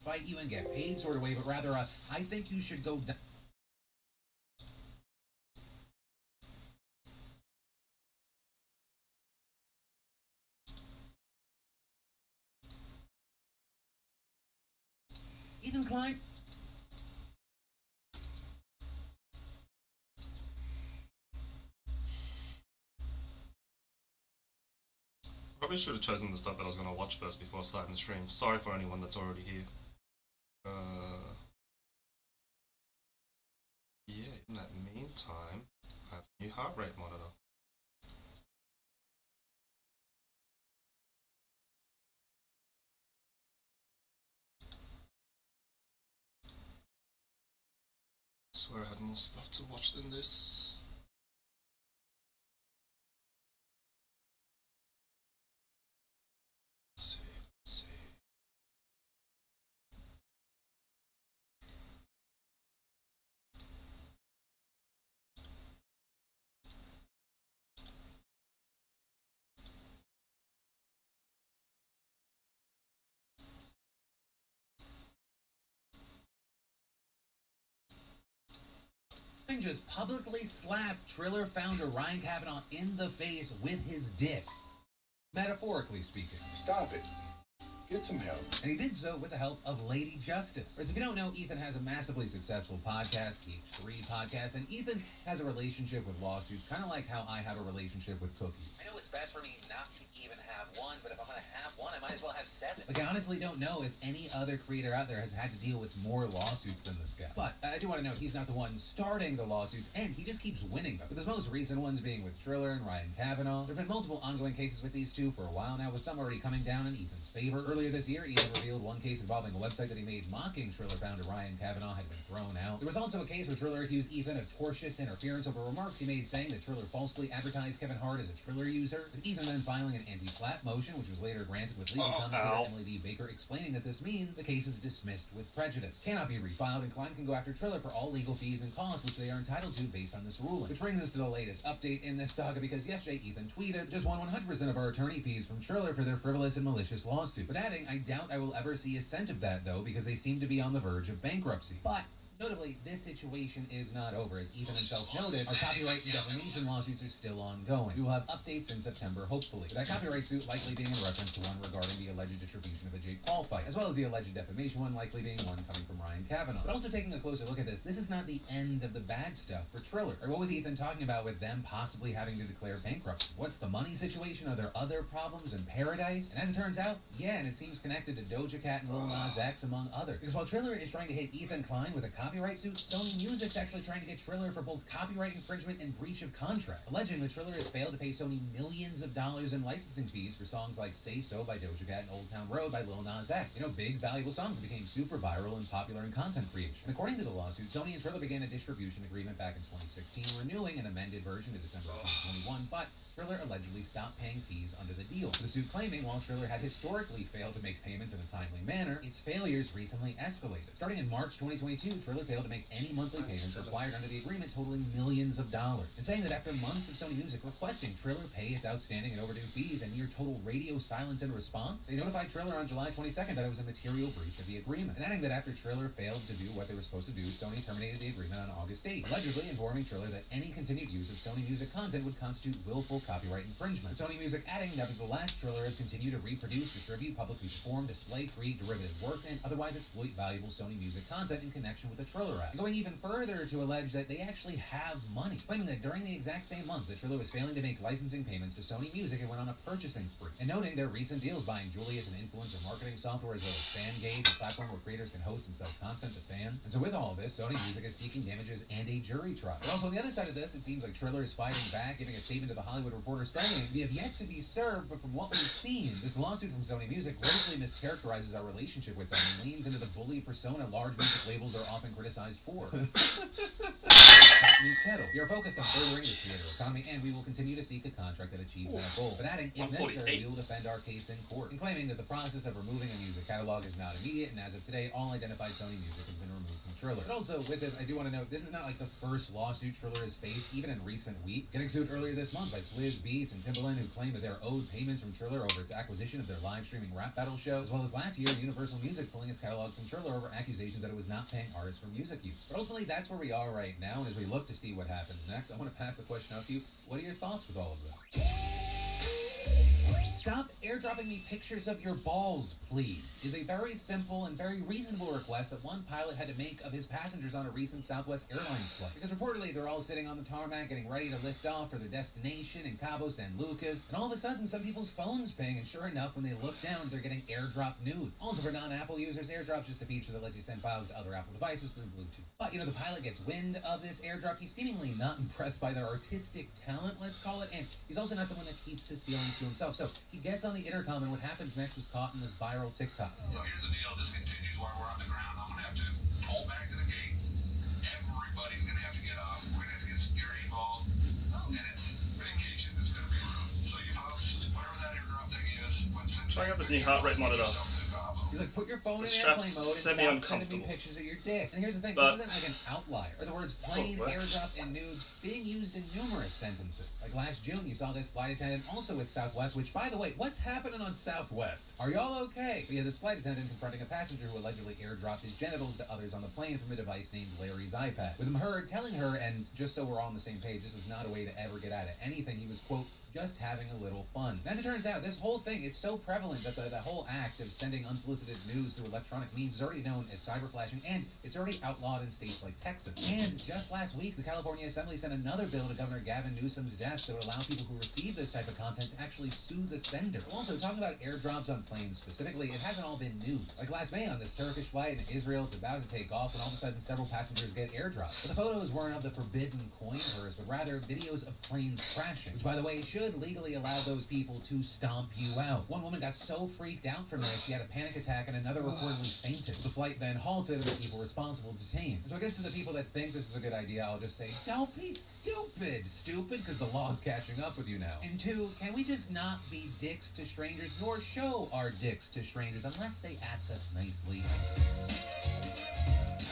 fight you and get paid sort of way, but rather I think you should go down. Ethan Klein. Probably should have chosen the stuff that I was going to watch first before starting the stream. Sorry for anyone that's already here. Yeah, in that meantime, I have a new heart rate monitor. I swear I had more stuff to watch than this. Let's see. Just publicly slapped Triller founder Ryan Kavanaugh in the face with his dick. Metaphorically speaking. Stop it. Get some help. And he did so with the help of Lady Justice. As if you don't know, Ethan has a massively successful podcast, the H3 podcast, and Ethan has a relationship with lawsuits, kind of like how I have a relationship with cookies. I know it's best for me not to even have one, but if I'm going to have one, I might as well have 7. Like, I honestly don't know if any other creator out there has had to deal with more lawsuits than this guy. But I do want to note he's not the one starting the lawsuits, and he just keeps winning them. With his most recent ones being with Triller and Ryan Kavanaugh. There have been multiple ongoing cases with these two for a while now, with some already coming down in Ethan's favor. Earlier this year, Ethan revealed one case involving a website that he made mocking Triller founder Ryan Kavanaugh had been thrown out. There was also a case where Triller accused Ethan of tortious interference over remarks he made saying that Triller falsely advertised Kevin Hart as a Triller user, with Ethan then filing an anti-slap motion, which was later granted with legal commentator Emily D. Baker explaining that this means the case is dismissed with prejudice, cannot be refiled, and Klein can go after Triller for all legal fees and costs which they are entitled to based on this ruling. Which brings us to the latest update in this saga, because yesterday Ethan tweeted, "Just won 100% of our attorney fees from Triller for their frivolous and malicious lawsuit," but adding, "I doubt I will ever see a cent of that though, because they seem to be on the verge of bankruptcy." But notably, this situation is not over. As Ethan himself noted, our copyright and defamation lawsuits are still ongoing. We will have updates in September, hopefully. But that copyright suit likely being in reference to one regarding the alleged distribution of the Jake Paul fight, as well as the alleged defamation one likely being one coming from Ryan Kavanaugh. But also taking a closer look at this is not the end of the bad stuff for Triller. Or what was Ethan talking about with them possibly having to declare bankruptcy? What's the money situation? Are there other problems in paradise? And as it turns out, yeah, and it seems connected to Doja Cat and Lil Nas X, among others. Because while Triller is trying to hit Ethan Klein with a copyright suit, Sony Music's actually trying to get Triller for both copyright infringement and breach of contract, alleging that Triller has failed to pay Sony millions of dollars in licensing fees for songs like Say So by Doja Cat and Old Town Road by Lil Nas X. You know, big, valuable songs that became super viral and popular in content creation. And according to the lawsuit, Sony and Triller began a distribution agreement back in 2016, renewing an amended version to December of 2021, but Triller allegedly stopped paying fees under the deal. The suit claiming while Triller had historically failed to make payments in a timely manner, its failures recently escalated. Starting in March 2022, Triller failed to make any monthly payments required under the agreement, totaling millions of dollars. And saying that after months of Sony Music requesting Triller pay its outstanding and overdue fees and near total radio silence in response, they notified Triller on July 22nd that it was a material breach of the agreement. And adding that after Triller failed to do what they were supposed to do, Sony terminated the agreement on August 8th, allegedly informing Triller that any continued use of Sony Music content would constitute willful copyright infringement. Sony Music adding, nevertheless, Triller has continued to reproduce, distribute, publicly perform, display, create derivative works, and otherwise exploit valuable Sony Music content in connection with the Triller Act. And going even further to allege that they actually have money, claiming that during the exact same months that Triller was failing to make licensing payments to Sony Music, it went on a purchasing spree. And noting their recent deals buying Julius, an influencer marketing software, as well as FanGage, a platform where creators can host and sell content to fans. And so with all of this, Sony Music is seeking damages and a jury trial. But also on the other side of this, it seems like Triller is fighting back, giving a statement to the Hollywood Reporter saying, "We have yet to be served, but from what we've seen, this lawsuit from Sony Music grossly mischaracterizes our relationship with them and leans into the bully persona large music labels are often criticized for." We are focused on furthering the creator economy, and we will continue to seek a contract that achieves that goal. But adding, if necessary, we will defend our case in court, and claiming that the process of removing a music catalog is not immediate, and as of today, all identified Sony music has been removed from Triller. But also, with this, I do want to note, this is not like the first lawsuit Triller has faced, even in recent weeks. Getting sued earlier this month by Swizz Beatz and Timbaland, who claim that they're owed payments from Triller over its acquisition of their live streaming rap battle show, as well as last year, Universal Music pulling its catalog from Triller over accusations that it was not paying artists for music use. But ultimately, that's where we are right now, and as we look to see what happens next, I want to pass the question out to you. What are your thoughts with all of this? Stop airdropping me pictures of your balls, please, is a very simple and very reasonable request that one pilot had to make of his passengers on a recent Southwest Airlines flight. Because reportedly, they're all sitting on the tarmac getting ready to lift off for their destination in Cabo San Lucas, and all of a sudden, some people's phones ping, and sure enough, when they look down, they're getting airdrop nudes. Also, for non-Apple users, airdrop's just a feature that lets you send files to other Apple devices through Bluetooth. But, the pilot gets wind of this airdrop. He's seemingly not impressed by their artistic talent, let's call it, and he's also not someone that keeps his feelings to himself. So he gets on the intercom, and what happens next was caught in this viral TikTok. So here's the deal. This continues while we're on the ground. I'm going to have to pull back to the gate. Everybody's going to have to get off. We're going to have to get security involved. And it's vacation. It's going to be rude. So you folks, whatever that airdrop thing is, Trying out this new heart rate monitor. He's like, put your phone in The airplane strap's mode and stop semi-uncomfortable. sending me pictures of your dick. And here's the thing, But this isn't like an outlier. Or the words plane, airdrop, and nudes being used in numerous sentences. Like last June, you saw this flight attendant also with Southwest, which, by the way, what's happening on Southwest? Are y'all okay? But yeah, this flight attendant confronting a passenger who allegedly airdropped his genitals to others on the plane from a device named Larry's iPad. With him telling her, and just so we're all on the same page, this is not a way to ever get out of anything, he was, quote, just having a little fun. And as it turns out, this whole thing, it's so prevalent that the whole act of sending unsolicited news through electronic means is already known as cyberflashing, and it's already outlawed in states like Texas. And just last week, the California Assembly sent another bill to Governor Gavin Newsom's desk that would allow people who receive this type of content to actually sue the sender. Also, talking about airdrops on planes specifically, it hasn't all been news. Like last May on this Turkish flight in Israel, it's about to take off when all of a sudden several passengers get airdropped. But the photos weren't of the forbidden coin purse, but rather videos of planes crashing, which, by the way, should legally allow those people to stomp you out. One woman got so freaked out from this, she had a panic attack, and another reportedly fainted. The flight then halted, and the people responsible detained. So I guess to the people that think this is a good idea, I'll just say, don't be stupid, because the law's catching up with you now. And two, can we just not be dicks to strangers, nor show our dicks to strangers, unless they ask us nicely?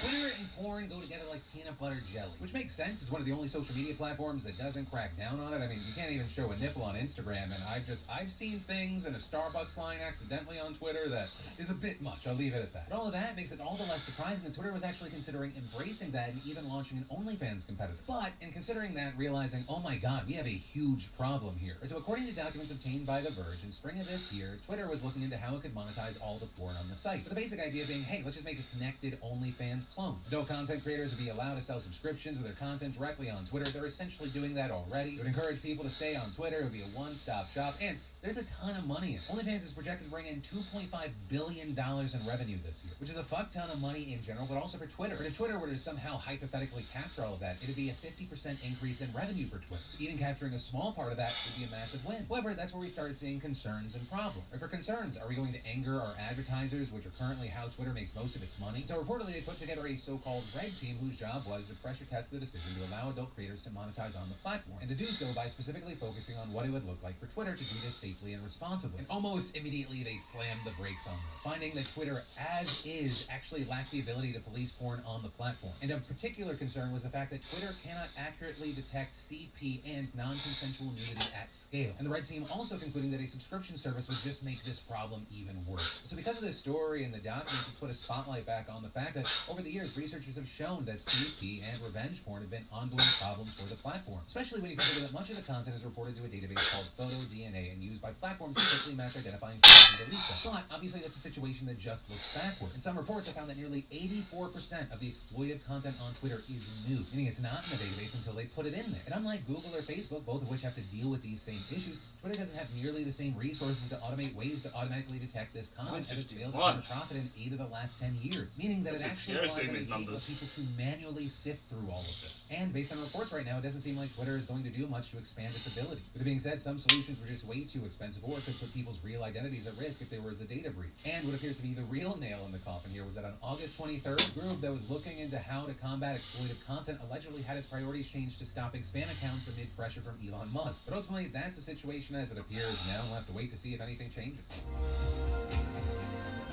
Twitter and porn go together like peanut butter jelly, which makes sense. It's one of the only social media platforms that doesn't crack down on it. I mean, you can't even show a nipple on Instagram, and I've seen things in a Starbucks line accidentally on Twitter that is a bit much. I'll leave it at that. But all of that makes it all the less surprising that Twitter was actually considering embracing that and even launching an OnlyFans competitor. But in considering that, realizing, oh my god, we have a huge problem here. So according to documents obtained by The Verge, in spring of this year, Twitter was looking into how it could monetize all the porn on the site. But the basic idea being, hey, let's just make a connected OnlyFans clone. Adult content creators would be allowed to sell subscriptions of their content directly on Twitter. They're essentially doing that already. It would encourage people to stay on Twitter. It would be a one-stop shop, and there's a ton of money in it. OnlyFans is projected to bring in $2.5 billion in revenue this year, which is a fuck ton of money in general, but also for Twitter. But if Twitter were to somehow hypothetically capture all of that, it'd be a 50% increase in revenue for Twitter. So even capturing a small part of that would be a massive win. However, that's where we started seeing concerns and problems. Or for concerns, are we going to anger our advertisers, which are currently how Twitter makes most of its money? So reportedly, they put together a so-called red team whose job was to pressure test the decision to allow adult creators to monetize on the platform, and to do so by specifically focusing on what it would look like for Twitter to do this safely and responsibly. And almost immediately they slammed the brakes on this, finding that Twitter, as is, actually lacked the ability to police porn on the platform. And of particular concern was the fact that Twitter cannot accurately detect CP and non-consensual nudity at scale. And the red team also concluding that a subscription service would just make this problem even worse. So because of this story and the documents, it's put a spotlight back on the fact that over the years, researchers have shown that CP and revenge porn have been ongoing problems for the platform, especially when you consider that much of the content is reported to a database called PhotoDNA and used by platforms to quickly match identifying files and delete them. But obviously that's a situation that just looks backward. In some reports, I found that nearly 84% of the exploited content on Twitter is new, meaning it's not in the database until they put it in there. And unlike Google or Facebook, both of which have to deal with these same issues, Twitter doesn't have nearly the same resources to automate ways to automatically detect this content as it's failed to earn a profit in 8 of the last 10 years, meaning that it actually seeing these penalize every numbers. people to manually sift through all of this. And based on reports right now, it doesn't seem like Twitter is going to do much to expand its abilities. With it being said, some solutions were just way too expensive or could put people's real identities at risk if there was a data breach. And what appears to be the real nail in the coffin here was that on August 23rd, a group that was looking into how to combat exploitive content allegedly had its priorities changed to stopping spam accounts amid pressure from Elon Musk. But ultimately, that's the situation as it appears now. We'll have to wait to see if anything changes.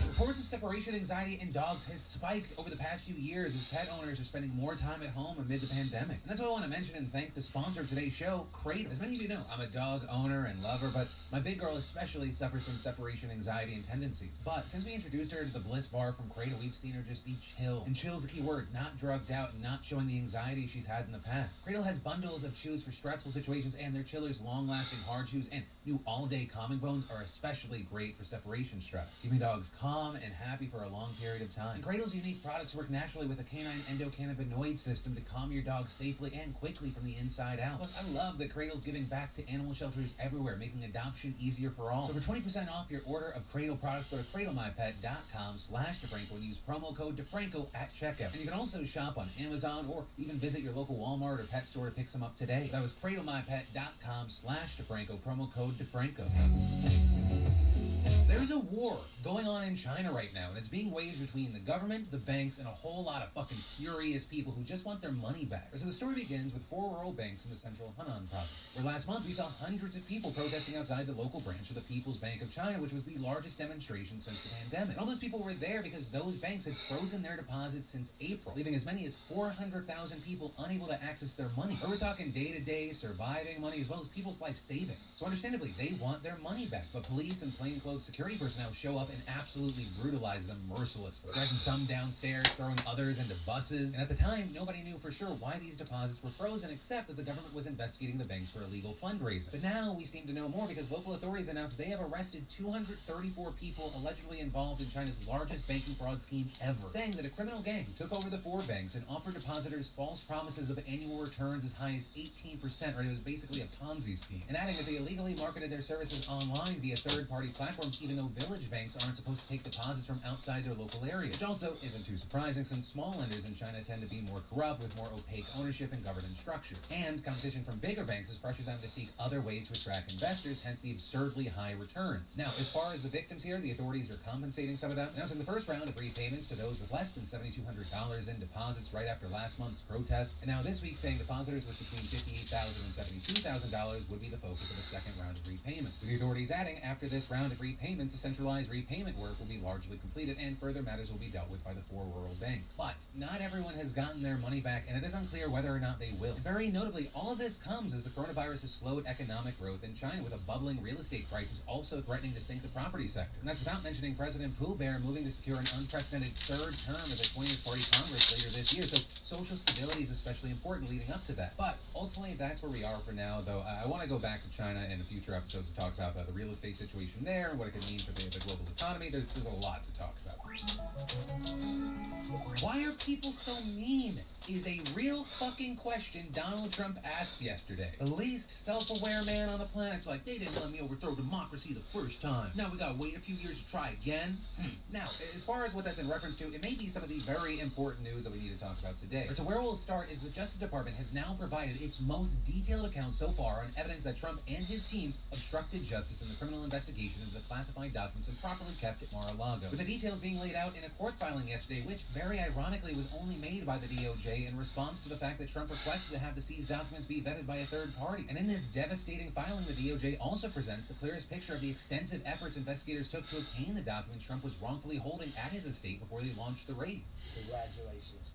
Reports of separation anxiety in dogs has spiked over the past few years as pet owners are spending more time at home amid the pandemic. And that's why I want to mention and thank the sponsor of today's show, Cradle. As many of you know, I'm a dog owner and lover, but my big girl especially suffers from separation anxiety and tendencies. But since we introduced her to the Bliss Bar from Cradle, we've seen her just be chill. And chill's the key word, not drugged out and not showing the anxiety she's had in the past. Cradle has bundles of chews for stressful situations, and their chillers, long-lasting hard chews, and new all-day calming bones are especially great for separation stress, keeping dogs calm and happy for a long period of time. And Cradle's unique products work naturally with a canine endocannabinoid system to calm your dog safely and quickly from the inside out. Plus, I love that Cradle's giving back to animal shelters everywhere, making adoption easier for all. So for 20% off your order of Cradle products, go to cradlemypet.com/DeFranco and use promo code DeFranco at checkout. And you can also shop on Amazon or even visit your local Walmart or pet store to pick some up today. That was cradlemypet.com/DeFranco, promo code DeFranco. There's a war going on in China right now, and it's being waged between the government, the banks, and a whole lot of fucking furious people who just want their money back. So the story begins with 4 rural banks in the central Henan province, where last month we saw hundreds of people protesting outside the local branch of the People's Bank of China, which was the largest demonstration since the pandemic. And all those people were there because those banks had frozen their deposits since April, leaving as many as 400,000 people unable to access their money. We're talking day-to-day surviving money as well as people's life savings. So understandably, they want their money back, but police and plainclothes security personnel show up and absolutely brutalize them mercilessly, dragging some downstairs, throwing others into buses. And at the time, nobody knew for sure why these deposits were frozen, except that the government was investigating the banks for illegal fundraising. But now we seem to know more because local authorities announced they have arrested 234 people allegedly involved in China's largest banking fraud scheme ever, saying that a criminal gang took over the 4 banks and offered depositors false promises of annual returns as high as 18%, right? It was basically a Ponzi scheme. And adding that they illegally marketed their services online via third-party platforms, even though village banks aren't supposed to take deposits from outside their local area, which also isn't too surprising since small lenders in China tend to be more corrupt with more opaque ownership and governance structure. And competition from bigger banks has pressured them to seek other ways to attract investors, hence the absurdly high returns. Now, as far as the victims here, the authorities are compensating some of them, announcing the first round of repayments to those with less than $7,200 in deposits right after last month's protest, and now this week saying depositors with between $58,000 and $72,000 would be the focus of a second round of repayments. With the authorities adding, after this round of repayments, a centralized repayment work will be largely completed and further matters will be dealt with by the 4 rural banks. But not everyone has gotten their money back, and it is unclear whether or not they will. And very notably, all of this comes as the coronavirus has slowed economic growth in China, with a bubbling real estate crisis also threatening to sink the property sector. And that's without mentioning President Pooh Bear moving to secure an unprecedented 3rd term of the 20th Party Congress later this year, so social stability is especially important leading up to that. But ultimately, that's where we are for now, though I want to go back to China in future episodes to talk about the real estate situation there and what it could mean for the global economy. There's a lot to talk about. Why are people so mean? Is a real fucking question Donald Trump asked yesterday. The least self-aware man on the planet's like, they didn't let me overthrow democracy the first time. Now we gotta wait a few years to try again. Now, as far as what that's in reference to, it may be some of the very important news that we need to talk about today. So where we'll start is the Justice Department has now provided its most detailed account so far on evidence that Trump and his team obstructed justice in the criminal investigation into the classified documents improperly kept at Mar-a-Lago, with the details being laid out in a court filing yesterday, which very ironically was only made by the DOJ in response to the fact that Trump requested to have the seized documents be vetted by a third party. And in this devastating filing, the DOJ also presents the clearest picture of the extensive efforts investigators took to obtain the documents Trump was wrongfully holding at his estate before they launched the raid. Congratulations.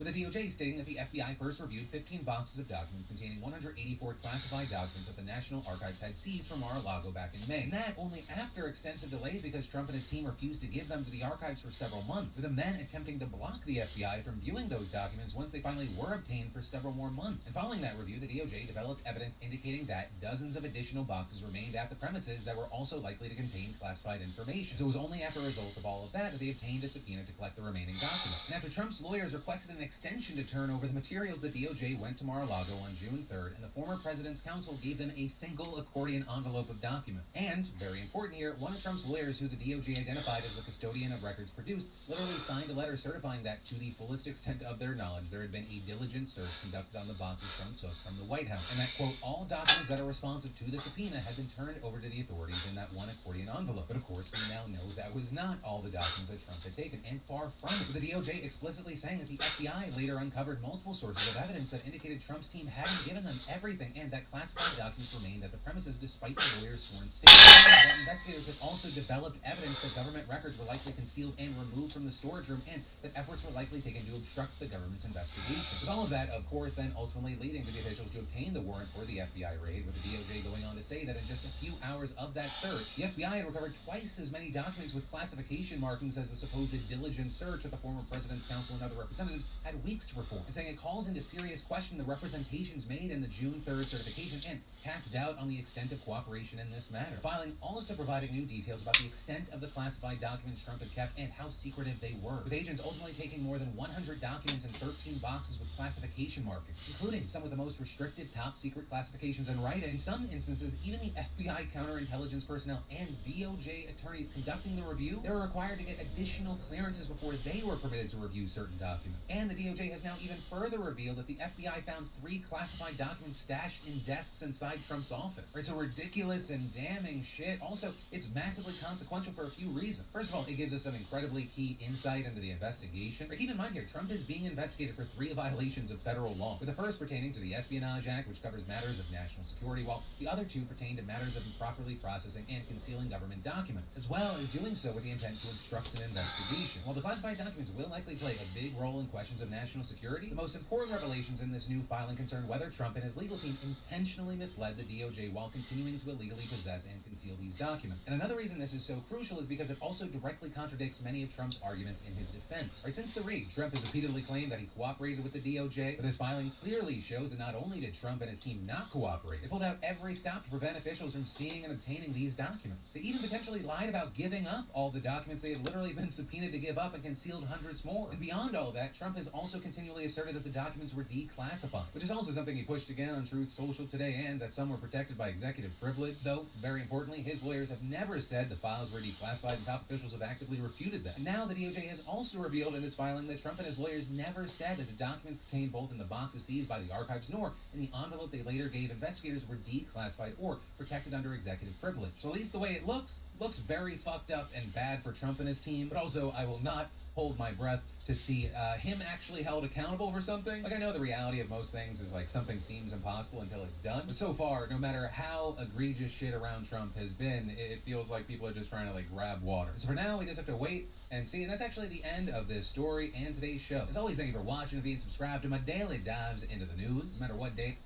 With the DOJ stating that the FBI first reviewed 15 boxes of documents containing 184 classified documents that the National Archives had seized from Mar-a-Lago back in May. And that only after extensive delays because Trump and his team refused to give them to the archives for several months, with them then attempting to block the FBI from viewing those documents once they finally were obtained for several more months. And following that review, the DOJ developed evidence indicating that dozens of additional boxes remained at the premises that were also likely to contain classified information. So it was only after a result of all of that that they obtained a subpoena to collect the remaining documents. And after Trump's lawyers requested an extension to turn over the materials that DOJ went to Mar-a-Lago on June 3rd, and the former president's counsel gave them a single accordion envelope of documents. And, very important here, one of Trump's lawyers, who the DOJ identified as the custodian of records produced, literally signed a letter certifying that, to the fullest extent of their knowledge, there had been a diligent search conducted on the boxes Trump took from the White House, and that, quote, all documents that are responsive to the subpoena had been turned over to the authorities in that one accordion envelope. But of course, we now know that was not all the documents that Trump had taken, and far from it, with the DOJ explicitly saying that the FBI later uncovered multiple sources of evidence that indicated Trump's team hadn't given them everything, and that classified documents remained at the premises despite the lawyer's sworn statement. That investigators had also developed evidence that government records were likely concealed and removed from the storage room, and that efforts were likely taken to obstruct the government's investigation. With all of that, of course, then ultimately leading to the officials to obtain the warrant for the FBI raid, with the DOJ going on to say that in just a few hours of that search, the FBI had recovered twice as many documents with classification markings as the supposed diligent search that the former president's counsel and other representatives had weeks to perform, and saying it calls into serious question the representations made in the June 3rd certification and casts doubt on the extent of cooperation in this matter. The filing also providing new details about the extent of the classified documents Trump had kept and how secretive they were, with agents ultimately taking more than 100 documents in 13 boxes with classification markings, including some of the most restricted top-secret classifications in writing. In some instances, even the FBI counterintelligence personnel and DOJ attorneys conducting the review, they were required to get additional clearances before they were permitted to review certain documents. And the DOJ has now even further revealed that the FBI found 3 classified documents stashed in desks inside Trump's office. Right, so ridiculous and damning shit. Also, it's massively consequential for a few reasons. First of all, it gives us some incredibly key insight into the investigation. Right, keep in mind here, Trump is being investigated for 3 violations of federal law, with the first pertaining to the Espionage Act, which covers matters of national security, while the other 2 pertain to matters of improperly processing and concealing government documents, as well as doing so with the intent to obstruct an investigation. While the classified documents will likely play a big role in questions of national security, the most important revelations in this new filing concern whether Trump and his legal team intentionally misled the DOJ while continuing to illegally possess and conceal these documents. And another reason this is so crucial is because it also directly contradicts many of Trump's arguments in his defense. Right, since the raid, Trump has repeatedly claimed that he cooperated with the DOJ, but this filing clearly shows that not only did Trump and his team not cooperate, they pulled out every stop to prevent officials from seeing and obtaining these documents. They even potentially lied about giving up all the documents they had literally been subpoenaed to give up and concealed hundreds more. And beyond all that, Trump has also continually asserted that the documents were declassified, which is also something he pushed again on Truth Social today, and that some were protected by executive privilege, though, very importantly, his lawyers have never said the files were declassified, and top officials have actively refuted that. And now the DOJ has also revealed in this filing that Trump and his lawyers never said that the documents contained both in the boxes seized by the archives nor in the envelope they later gave investigators were declassified or protected under executive privilege. So at least the way it looks very fucked up and bad for Trump and his team, but also I will not hold my breath to see him actually held accountable for something. Like, I know the reality of most things is like something seems impossible until it's done, but so far, no matter how egregious shit around Trump has been, it feels like people are just trying to like grab water. So for now, we just have to wait and see, and that's actually the end of this story and today's show. As always, thank you for watching and being subscribed to my daily dives into the news, no matter what day.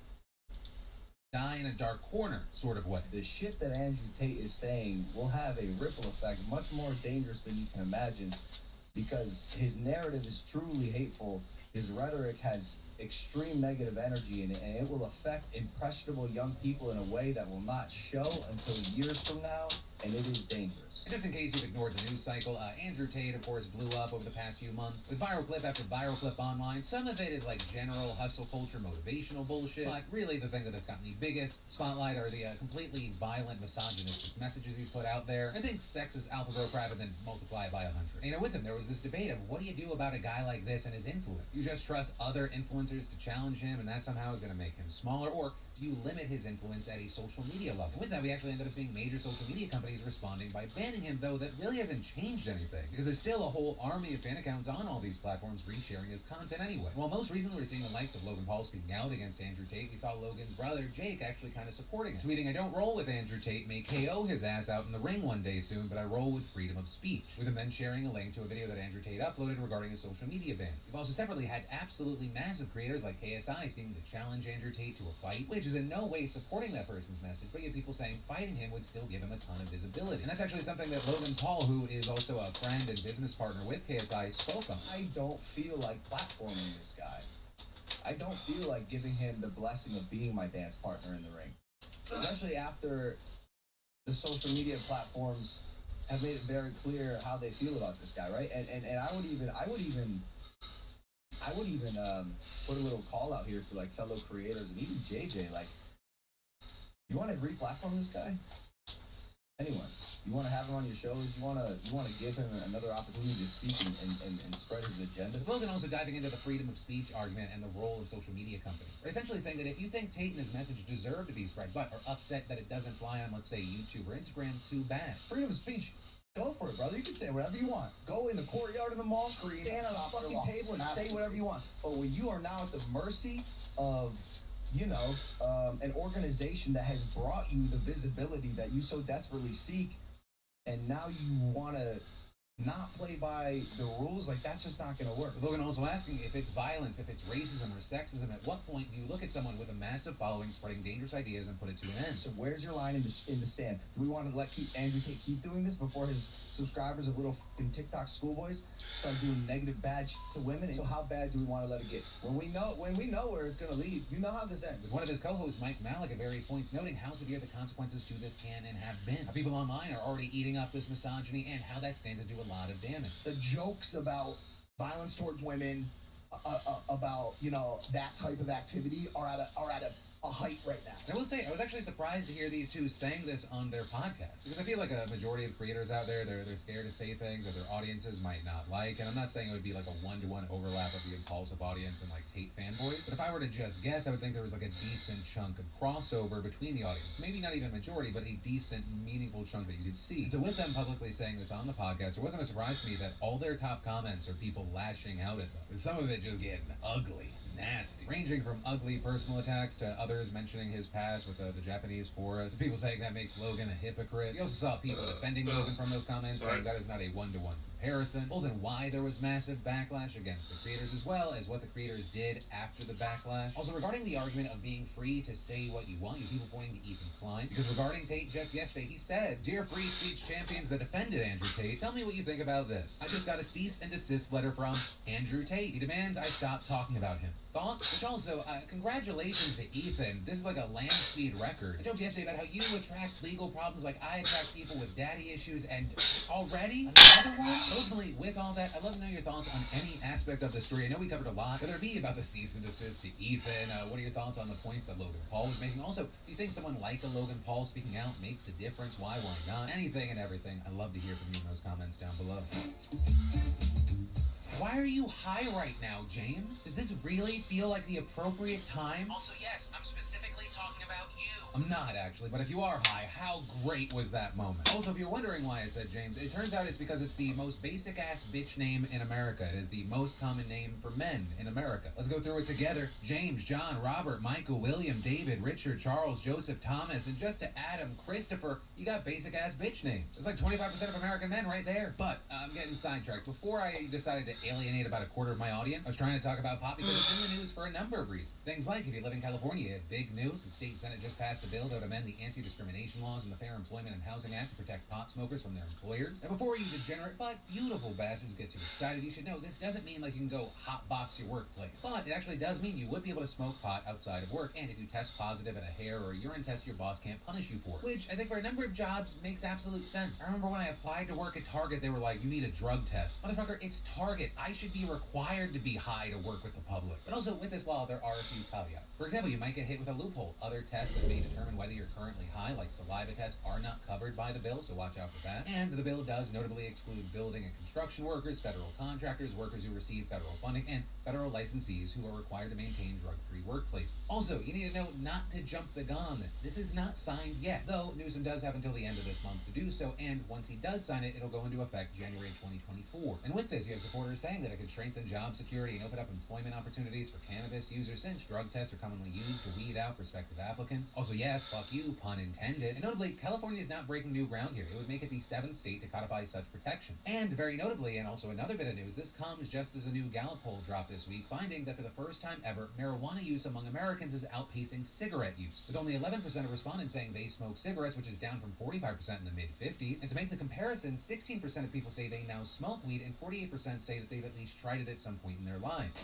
Die in a dark corner sort of way. The shit that Andrew Tate is saying will have a ripple effect much more dangerous than you can imagine, because his narrative is truly hateful. His rhetoric has extreme negative energy in it, and it will affect impressionable young people in a way that will not show until years from now, and it is dangerous. And just in case you've ignored the news cycle, Andrew Tate, of course, blew up over the past few months with viral clip after viral clip online. Some of it is like general hustle culture, motivational bullshit. But really, the thing that has gotten the biggest spotlight are the completely violent, misogynistic messages he's put out there. I think sexist alpha bro crap and then multiply it by 100. And, you know, with him, there was this debate of what do you do about a guy like this and his influence? You just trust other influencers to challenge him, and that somehow is going to make him smaller, or do you limit his influence at a social media level? And with that, we actually ended up seeing major social media companies responding by banning him, though that really hasn't changed anything, because there's still a whole army of fan accounts on all these platforms resharing his content anyway. While most recently we're seeing the likes of Logan Paul speaking out against Andrew Tate, we saw Logan's brother, Jake, actually kind of supporting him, tweeting, "I don't roll with Andrew Tate, may KO his ass out in the ring one day soon, but I roll with freedom of speech," with him then sharing a link to a video that Andrew Tate uploaded regarding his social media ban. He's also separately had absolutely massive creators like KSI seeming to challenge Andrew Tate to a fight, which is in no way supporting that person's message, but yet people saying fighting him would still give him a ton of visibility. And that's actually something that Logan Paul, who is also a friend and business partner with KSI, spoke on. I don't feel like platforming this guy. I don't feel like giving him the blessing of being my dance partner in the ring. Especially after the social media platforms have made it very clear how they feel about this guy, right? And I would even I would even put a little call out here to like fellow creators and even JJ. Like, you want to re-platform this guy? Anyone? You want to have him on your shows? You want to give him another opportunity to speak and spread his agenda? Logan also diving into the freedom of speech argument and the role of social media companies. They're essentially saying that if you think Tate and his message deserve to be spread, but are upset that it doesn't fly on, let's say, YouTube or Instagram, too bad. Freedom of speech. Go for it, brother. You can say whatever you want. Go in the courtyard of the mall, stand on a fucking table and say whatever you want. But when you are now at the mercy of, an organization that has brought you the visibility that you so desperately seek, and now you want to not play by the rules, like, that's just not going to work. Logan also asking if it's violence, if it's racism or sexism, at what point do you look at someone with a massive following spreading dangerous ideas and put it to an end? So where's your line in the sand? Do we want to let Andrew Tate keep doing this before his subscribers of little fucking TikTok schoolboys start doing negative bad shit to women? So how bad do we want to let it get? When we know where it's going to lead, you know how this ends. With one of his co-hosts, Mike Malik, at various points noting how severe the consequences to this can and have been. How people online are already eating up this misogyny and how that stands to do a lot of damage. The jokes about violence towards women, about that type of activity are at a height right now. I will say, I was actually surprised to hear these two saying this on their podcast, because I feel like a majority of creators out there, they're scared to say things that their audiences might not like, and I'm not saying it would be like a one-to-one overlap of the impulsive audience and like Tate fanboys, but if I were to just guess, I would think there was like a decent chunk of crossover between the audience. Maybe not even majority, but a decent, meaningful chunk that you could see. And so with them publicly saying this on the podcast, it wasn't a surprise to me that all their top comments are people lashing out at them, and some of it just getting ugly. Nasty. Ranging from ugly personal attacks to others mentioning his past with the Japanese forest. People saying that makes Logan a hypocrite. You also saw people defending Logan from those comments, saying that is not a one-to-one comparison. Well, then why there was massive backlash against the creators, as well as what the creators did after the backlash. Also, regarding the argument of being free to say what you want, you people pointing to Ethan Klein, because regarding Tate just yesterday, he said, "Dear free speech champions that defended Andrew Tate, tell me what you think about this. I just got a cease and desist letter from Andrew Tate. He demands I stop talking about him." Thoughts? Which also, congratulations to Ethan. This is like a land speed record. I joked yesterday about how you attract legal problems like I attract people with daddy issues, and already another one? Ultimately, with all that, I'd love to know your thoughts on any aspect of the story. I know we covered a lot, whether it be about the cease and desist to Ethan. What are your thoughts on the points that Logan Paul was making? Also, do you think someone like a Logan Paul speaking out makes a difference? Why not? Anything and everything. I'd love to hear from you in those comments down below. Why are you high right now, James? Does this really feel like the appropriate time? Also, yes, I'm specifically talking about you. I'm not, actually, but if you are high, how great was that moment? Also, if you're wondering why I said James, it turns out it's because it's the most basic-ass bitch name in America. It is the most common name for men in America. Let's go through it together. James, John, Robert, Michael, William, David, Richard, Charles, Joseph, Thomas, and just to Adam, Christopher, you got basic-ass bitch names. It's like 25% of American men right there. But I'm getting sidetracked. Before I decided to alienate about a quarter of my audience, I was trying to talk about pot because it's in the news for a number of reasons. Things like, if you live in California, big news, the state senate just passed a bill that would amend the anti-discrimination laws and the Fair Employment and Housing Act to protect pot smokers from their employers. And before you degenerate but beautiful bastards get too excited, you should know this doesn't mean like you can go hotbox your workplace. But it actually does mean you would be able to smoke pot outside of work, and if you test positive at a hair or a urine test, your boss can't punish you for it. Which I think for a number of jobs makes absolute sense. I remember when I applied to work at Target, they were like, you need a drug test. Motherfucker, it's Target. I should be required to be high to work with the public. But also with this law, there are a few caveats. For example, you might get hit with a loophole. Other tests that may determine whether you're currently high, like saliva tests, are not covered by the bill, so watch out for that. And the bill does notably exclude building and construction workers, federal contractors, workers who receive federal funding, and federal licensees who are required to maintain drug-free workplaces. Also, you need to know not to jump the gun on this. This is not signed yet, though Newsom does have until the end of this month to do so, and once he does sign it, it'll go into effect January 2024. And with this, you have supporters saying that it could strengthen job security and open up employment opportunities for cannabis users, since drug tests are commonly used to weed out prospective applicants. Also, yes, fuck you, pun intended. And notably, California is not breaking new ground here. It would make it the 7th state to codify such protections. And very notably, and also another bit of news, this comes just as a new Gallup poll dropped this week, finding that for the first time ever, marijuana use among Americans is outpacing cigarette use, with only 11% of respondents saying they smoke cigarettes, which is down from 45% in the mid-50s. And to make the comparison, 16% of people say they now smoke weed, and 48% say that they've at least tried it at some point in their lives.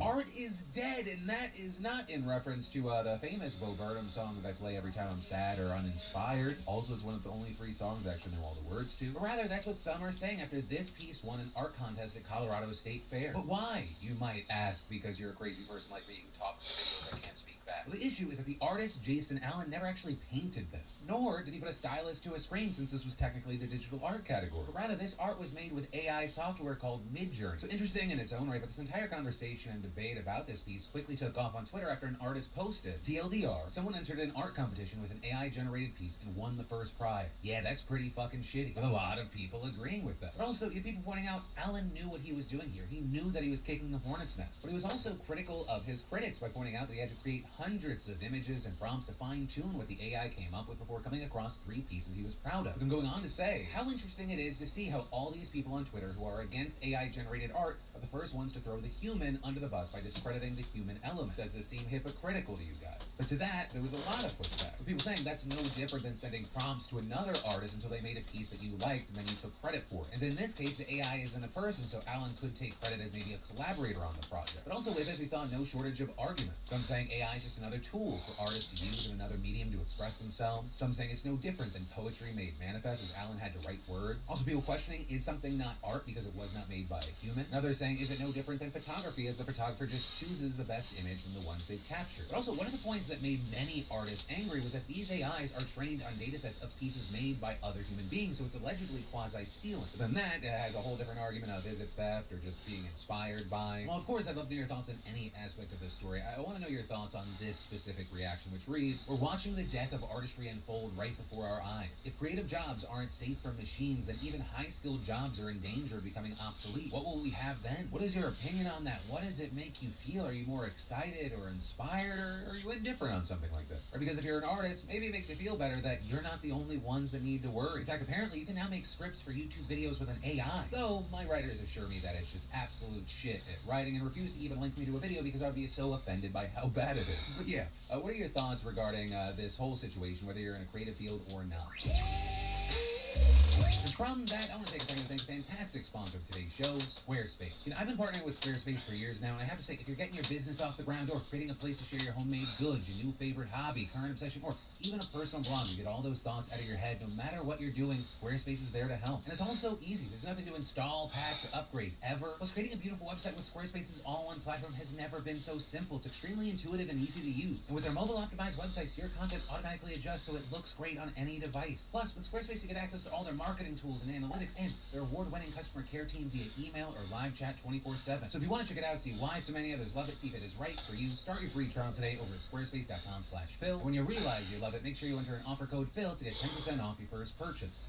Art is dead, and that is not in reference to the famous Bo Burnham song that I play every time I'm sad or uninspired. Also, it's one of the only 3 songs I actually know all the words to. But rather, that's what some are saying after this piece won an art contest at Colorado State Fair. But why, you might ask, because you're a crazy person like me who talks to videos I can't speak back. Well, the issue is that the artist Jason Allen never actually painted this, nor did he put a stylus to a screen, since this was technically the digital art category. But rather, this art was made with AI software called Midjourney. So interesting in its own right, but this entire conversation and debate about this piece quickly took off on Twitter after an artist posted, TLDR, someone entered an art competition with an AI-generated piece and won the first prize. Yeah, that's pretty fucking shitty, with a lot of people agreeing with that. But also, you have people pointing out, Allen knew what he was doing here. He knew that he was kicking the hornet's nest. But he was also critical of his critics by pointing out that he had to create hundreds of images and prompts to fine-tune what the AI came up with before coming across 3 pieces he was proud of. With him going on to say how interesting it is to see how all these people on Twitter who are against AI-generated art are the first ones to throw the human under the bus by discrediting the human element. Does this seem hypocritical to you guys? But to that, there was a lot of pushback, with people saying that's no different than sending prompts to another artist until they made a piece that you liked and then you took credit for it. And in this case, the AI isn't a person, so Allen could take credit as maybe a collaborator on the project. But also with this, we saw no shortage of arguments. Some saying AI is just another tool for artists to use in another medium to express themselves. Some saying it's no different than poetry made manifest, as Allen had to write words. Also people questioning, is something not art because it was not made by a human? And others saying, is it no different than photography, as the photographer just chooses the best image from the ones they've captured? But also, one of the points that made many artists angry was that these AIs are trained on datasets of pieces made by other human beings, so it's allegedly quasi-stealing. But then that has a whole different argument of, is it theft or just being inspired by? Well, of course, I'd love to hear your thoughts on any aspect of this story. I want to know your thoughts on this specific reaction, which reads, we're watching the death of artistry unfold right before our eyes. If creative jobs aren't safe from machines, then even high-skilled jobs are in danger of becoming obsolete. What will we have then? What is your opinion on that? What does it make you feel? Are you more excited or inspired, or are you indifferent on something like this? Or because if you're an artist, maybe it makes you feel better that you're not the only ones that need to worry. In fact, apparently you can now make scripts for YouTube videos with an AI. Though my writers assure me that it's just absolute shit at writing and refuse to even link me to a video because I'd be so offended by how bad it is. But yeah, what are your thoughts regarding this whole situation, whether you're in a creative field or not? And from that, I want to take a second to thank a fantastic sponsor of today's show, Squarespace. You know, I've been partnering with Squarespace for years now, and I have to say, if you're getting your business off the ground or creating a place to share your homemade goods, your new favorite hobby, current obsession, or even a personal blog, you get all those thoughts out of your head, no matter what you're doing, Squarespace is there to help. And it's all so easy. There's nothing to install, patch, or upgrade ever. Plus, creating a beautiful website with Squarespace's all-in platform has never been so simple. It's extremely intuitive and easy to use. And with their mobile-optimized websites, your content automatically adjusts so it looks great on any device. Plus, with Squarespace, you get access to all their marketing tools and analytics and their award-winning customer care team via email or live chat 24/7. So if you want to check it out, see why so many others love it, see if it is right for you, start your free trial today over at squarespace.com/Phil. When you realize you love it, make sure you enter an offer code Phil to get 10% off your first purchase.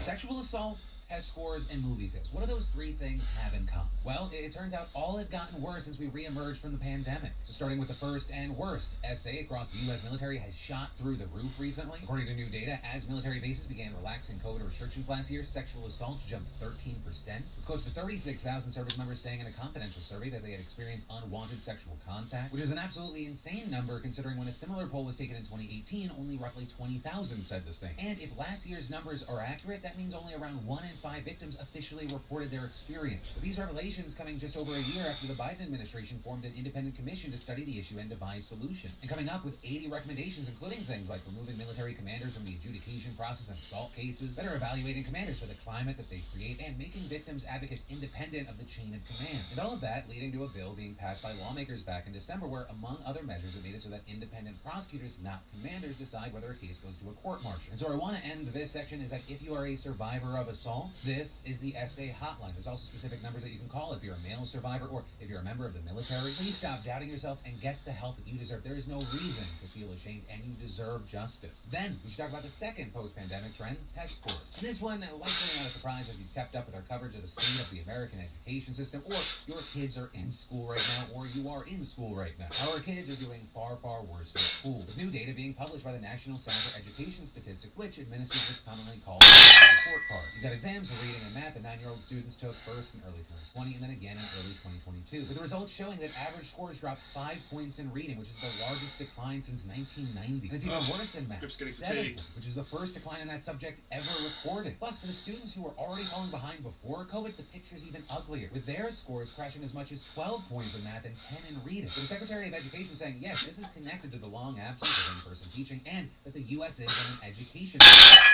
Sexual assault, test scores, and movie sales. What do those 3 things have in common? Well, it turns out all have gotten worse since we re-emerged from the pandemic. So starting with the first and worst, SA across the U.S. military has shot through the roof recently. According to new data, as military bases began relaxing COVID restrictions last year, sexual assaults jumped 13%, with close to 36,000 service members saying in a confidential survey that they had experienced unwanted sexual contact, which is an absolutely insane number considering when a similar poll was taken in 2018, only roughly 20,000 said the same. And if last year's numbers are accurate, that means only around 1 in 5 victims officially reported their experience. So these revelations coming just over a year after the Biden administration formed an independent commission to study the issue and devise solutions. And coming up with 80 recommendations, including things like removing military commanders from the adjudication process in assault cases, better evaluating commanders for the climate that they create, and making victims advocates independent of the chain of command. And all of that leading to a bill being passed by lawmakers back in December where, among other measures, it made it so that independent prosecutors, not commanders, decide whether a case goes to a court-martial. And so I want to end this section is that if you are a survivor of assault, this is the SA hotline. There's also specific numbers that you can call if you're a male survivor or if you're a member of the military. Please stop doubting yourself and get the help that you deserve. There is no reason to feel ashamed, and you deserve justice. Then, we should talk about the second post-pandemic trend, test scores. And this one, likely not a surprise if you've kept up with our coverage of the state of the American education system, or your kids are in school right now, or you are in school right now. Our kids are doing far, far worse in school, with new data being published by the National Center for Education Statistics, which administers what's commonly called the report card. You got exam exams for reading and math that 9-year-old students took first in early 2020 and then again in early 2022, with the results showing that average scores dropped 5 points in reading, which is the largest decline since 1990. And it's even worse in math, Grip's getting 7 fatigued. points, which is the first decline in that subject ever recorded. Plus, for the students who were already falling behind before COVID, the picture's even uglier, with their scores crashing as much as 12 points in math and 10 in reading. With the Secretary of Education saying, yes, this is connected to the long absence of in-person teaching and that the U.S. is an education.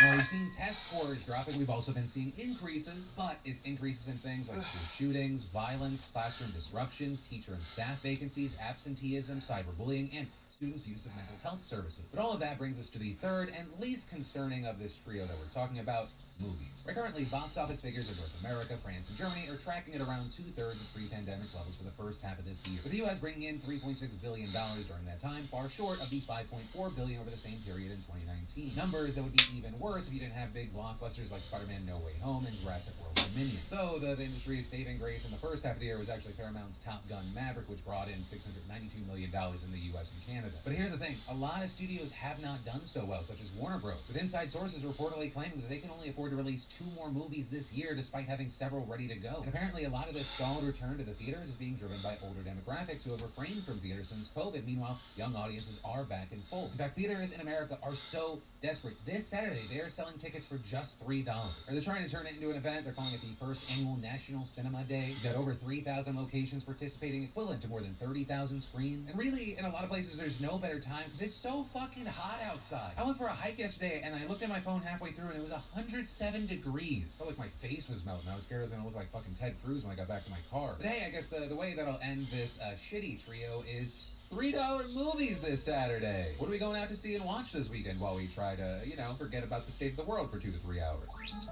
While we've seen test scores dropping, we've also been seeing increases, but it's increases in things like school shootings, violence, classroom disruptions, teacher and staff vacancies, absenteeism, cyberbullying, and students' use of mental health services. But all of that brings us to the third and least concerning of this trio that we're talking about, movies. Right, currently, box office figures in North America, France, and Germany are tracking at around 2/3 of pre-pandemic levels for the first half of this year, with the U.S. bringing in $3.6 billion during that time, far short of the $5.4 billion over the same period in 2019. Numbers that would be even worse if you didn't have big blockbusters like Spider-Man No Way Home and Jurassic World Dominion. Though the industry's saving grace in the first half of the year was actually Paramount's Top Gun Maverick, which brought in $692 million in the U.S. and Canada. But here's the thing, a lot of studios have not done so well, such as Warner Bros., with inside sources reportedly claiming that they can only afford to release 2 more movies this year despite having several ready to go. And apparently a lot of this stalled return to the theaters is being driven by older demographics who have refrained from theaters since COVID. Meanwhile, young audiences are back in full. In fact, theaters in America are so desperate. This Saturday, they are selling tickets for just $3. Or they're trying to turn it into an event. They're calling it the first annual National Cinema Day. You've got over 3,000 locations participating, equivalent to more than 30,000 screens. And really, in a lot of places, there's no better time because it's so fucking hot outside. I went for a hike yesterday and I looked at my phone halfway through and it was 107 degrees. I felt like my face was melting. I was scared I was going to look like fucking Ted Cruz when I got back to my car. But hey, I guess the way that'll end this shitty trio is $3 movies this Saturday. What are we going out to see and watch this weekend while we try to, forget about the state of the world for 2 to 3 hours?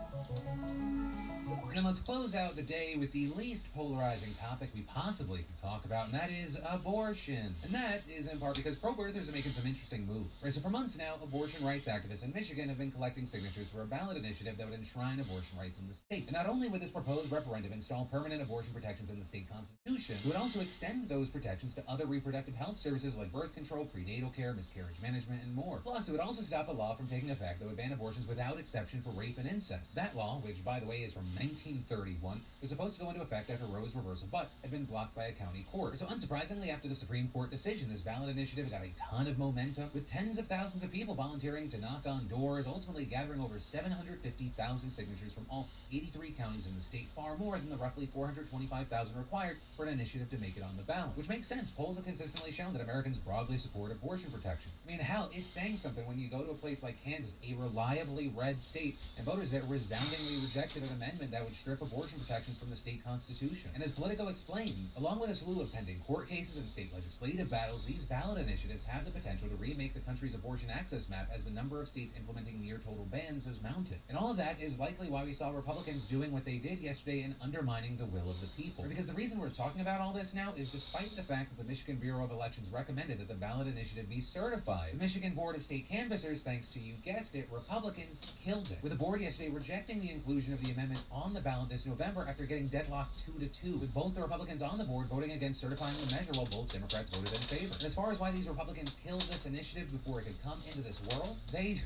And let's close out the day with the least polarizing topic we possibly can talk about, and that is abortion. And that is in part because pro-birthers are making some interesting moves. Right, so for months now, abortion rights activists in Michigan have been collecting signatures for a ballot initiative that would enshrine abortion rights in the state. And not only would this proposed referendum install permanent abortion protections in the state constitution, it would also extend those protections to other reproductive health services like birth control, prenatal care, miscarriage management, and more. Plus, it would also stop a law from taking effect that would ban abortions without exception for rape and incest. That law, which by the way is from 1931, was supposed to go into effect after Roe's reversal, but had been blocked by a county court. So unsurprisingly, after the Supreme Court decision, this ballot initiative got a ton of momentum, with tens of thousands of people volunteering to knock on doors, ultimately gathering over 750,000 signatures from all 83 counties in the state, far more than the roughly 425,000 required for an initiative to make it on the ballot. Which makes sense. Polls have consistently shown that Americans broadly support abortion protections. I mean, hell, it's saying something when you go to a place like Kansas, a reliably red state, and voters that resoundingly rejected an amendment that would strip abortion protections from the state constitution. And as Politico explains, along with a slew of pending court cases and state legislative battles, these ballot initiatives have the potential to remake the country's abortion access map as the number of states implementing near total bans has mounted. And all of that is likely why we saw Republicans doing what they did yesterday and undermining the will of the people. Because the reason we're talking about all this now is despite the fact that the Michigan Bureau of Elections recommended that the ballot initiative be certified, the Michigan Board of State Canvassers, thanks to, you guessed it, Republicans, killed it, with the board yesterday rejecting the inclusion of the amendment on the ballot this November after getting deadlocked 2-2, with both the Republicans on the board voting against certifying the measure while both Democrats voted in favor. And as far as why these Republicans killed this initiative before it could come into this world, they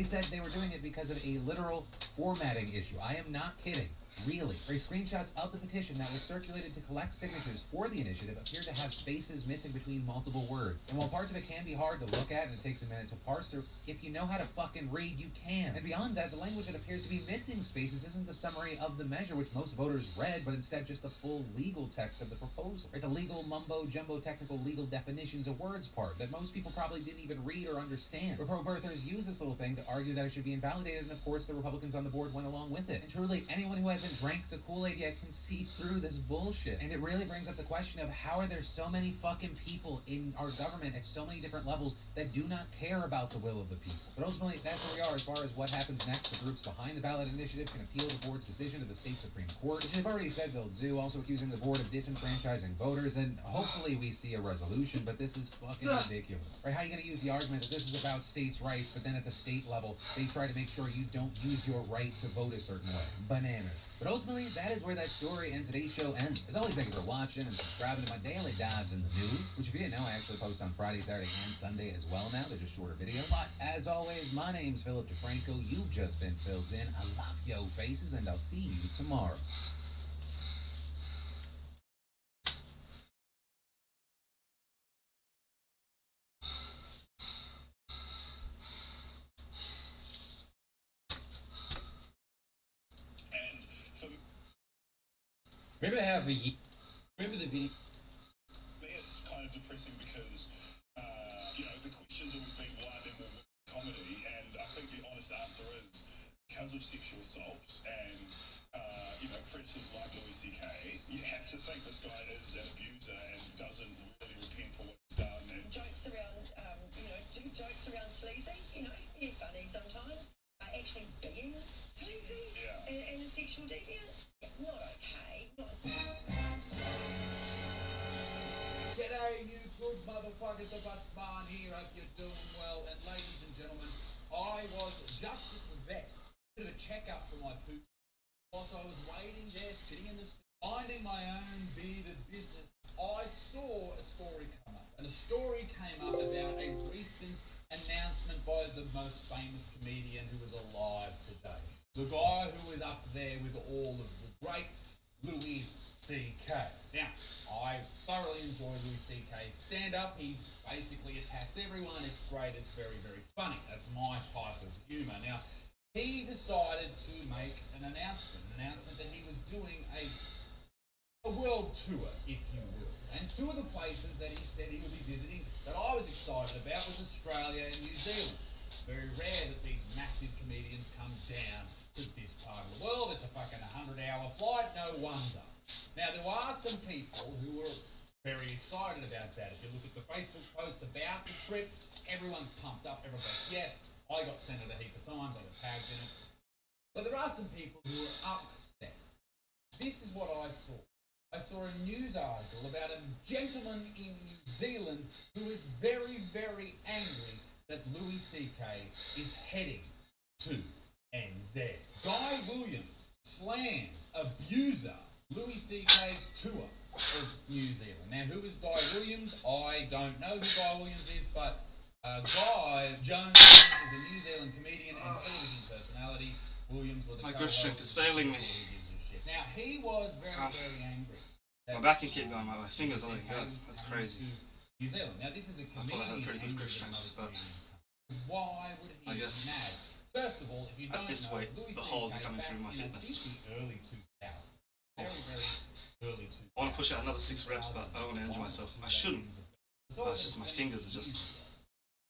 said they were doing it because of a literal formatting issue. I am not kidding. Really. Screenshots of the petition that was circulated to collect signatures for the initiative appear to have spaces missing between multiple words. And while parts of it can be hard to look at and it takes a minute to parse through, if you know how to fucking read, you can. And beyond that, the language that appears to be missing spaces isn't the summary of the measure, which most voters read, but instead just the full legal text of the proposal. Right? The legal mumbo-jumbo technical legal definitions of words part that most people probably didn't even read or understand. But pro-birthers use this little thing to argue that it should be invalidated, and of course the Republicans on the board went along with it. And truly, anyone who hasn't drank the Kool-Aid yet can see through this bullshit. And it really brings up the question of how are there so many fucking people in our government at so many different levels that do not care about the will of the people. But ultimately, that's where we are as far as what happens next. The groups behind the ballot initiative can appeal the board's decision to the state Supreme Court, which they've already said they'll do, also accusing the board of disenfranchising voters, and hopefully we see a resolution, but this is fucking ridiculous. Right? How are you going to use the argument that this is about states' rights, but then at the state level, they try to make sure you don't use your right to vote a certain way? Bananas. But ultimately, that is where that story and today's show ends. As always, thank you for watching and subscribing to my daily dives in the news, which if you didn't know, I actually post on Friday, Saturday, and Sunday as well now. They're just shorter videos. But as always, my name's Philip DeFranco. You've just been filled in. I love yo faces, and I'll see you tomorrow. And for Remember the video? me, it's kind of depressing because, the question's always been why they're more comedy, and I think the honest answer is because of sexual assault and, predators like Louis C.K., you have to think this guy is an abuser and doesn't really repent for what he's done. And Jokes around, do jokes around sleazy, you're funny sometimes. Actually being sleazy Yeah. and a sexual deviant, not okay. G'day, you good motherfuckers. The Butts Barn here. Hope you're doing well. And ladies and gentlemen, I was just at the vet. Bit of a checkup for my poop. Whilst I was waiting there, sitting in the minding my own bearded business, I saw a story come up. And a story came up about a recent announcement by the most famous comedian who is alive today. The guy who is up there with all of the greats, Louis C.K. Now, I thoroughly enjoy Louis C.K.'s stand-up. He basically attacks everyone. It's great. It's very, very funny. That's my type of humour. Now, he decided to make an announcement that he was doing a world tour, if you will. And two of the places that he said he would be visiting that I was excited about was Australia and New Zealand. Very rare that these massive comedians come down to this part of the world. It's a fucking 100-hour flight, no wonder. Now, there are some people who were very excited about that. If you look at the Facebook posts about the trip, everyone's pumped up. Everyone's like, yes, I got sent it a heap of times. I got tagged in it. But there are some people who are upset. This is what I saw. I saw a news article about a gentleman in New Zealand who is very, very angry that Louis C.K. is heading to NZ. Guy Williams slams abuser Louis C.K.'s tour of New Zealand. Now, who is Guy Williams? I don't know who Guy Williams is, but Guy Jones is a New Zealand comedian and television personality. Williams was a My grip strength is failing me. Now, he was very, very angry. My back can keep going, my fingers are letting go. That's crazy. New Zealand. Now, this is a I thought I had comedian pretty good grip angry strength, at but another comedian's. Why would he I guess be mad? First of all, if you don't at this know, weight, Louis the holes are C.K. coming back through my in, fitness. I think the early 2000s. Very, very early 2000s. I want to push out another 6 reps, but I don't want to injure myself. I shouldn't. It's just my fingers are just...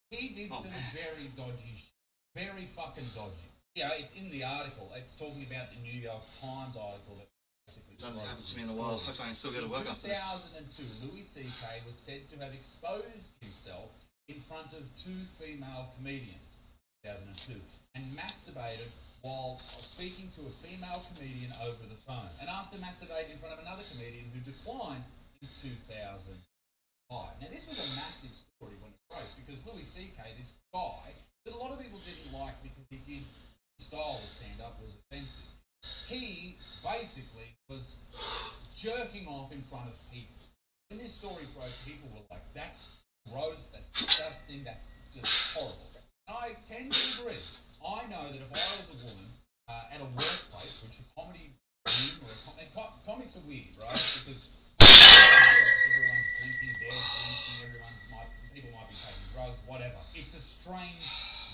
He did Oh, some man. very dodgy shit. Very fucking dodgy. Yeah, it's in the article. It's talking about the New York Times article that basically... It hasn't happened to me in a while. Hopefully I can still go to work after this. In 2002, Louis C.K. was said to have exposed himself in front of 2 female comedians, 2002, and masturbated while speaking to a female comedian over the phone, and asked to masturbate in front of another comedian who declined in 2005. Now, this was a massive story when it broke, because Louis C.K., this guy, that a lot of people didn't like because he did style of stand-up was offensive. He basically was jerking off in front of people. When this story broke, people were like, that's gross, that's disgusting, that's just horrible. And I tend to agree. I know that if I was a woman at a workplace, which a comedy room or comics are weird, right? Because everyone's drinking, they're drinking, people might be taking drugs, whatever. It's a strange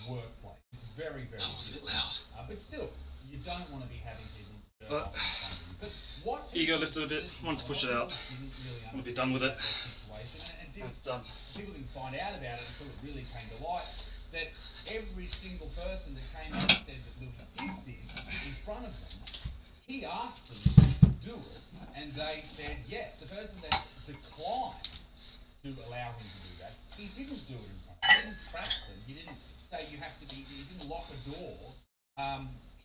workplace. It's very, very That was a bit loud. but still, you don't want to be having people But- off in front of you. But what Ego lifted a bit, wanted to push it out. I Wanna be done with it. Situation, That's done. people didn't find out about it until it really came to light that every single person that came out and said that Louis did this in front of them, he asked them to do it, and they said yes. The person that declined to allow him to do that, he didn't do it in front of them. He didn't trap them. He didn't say you have to be, he didn't lock a door.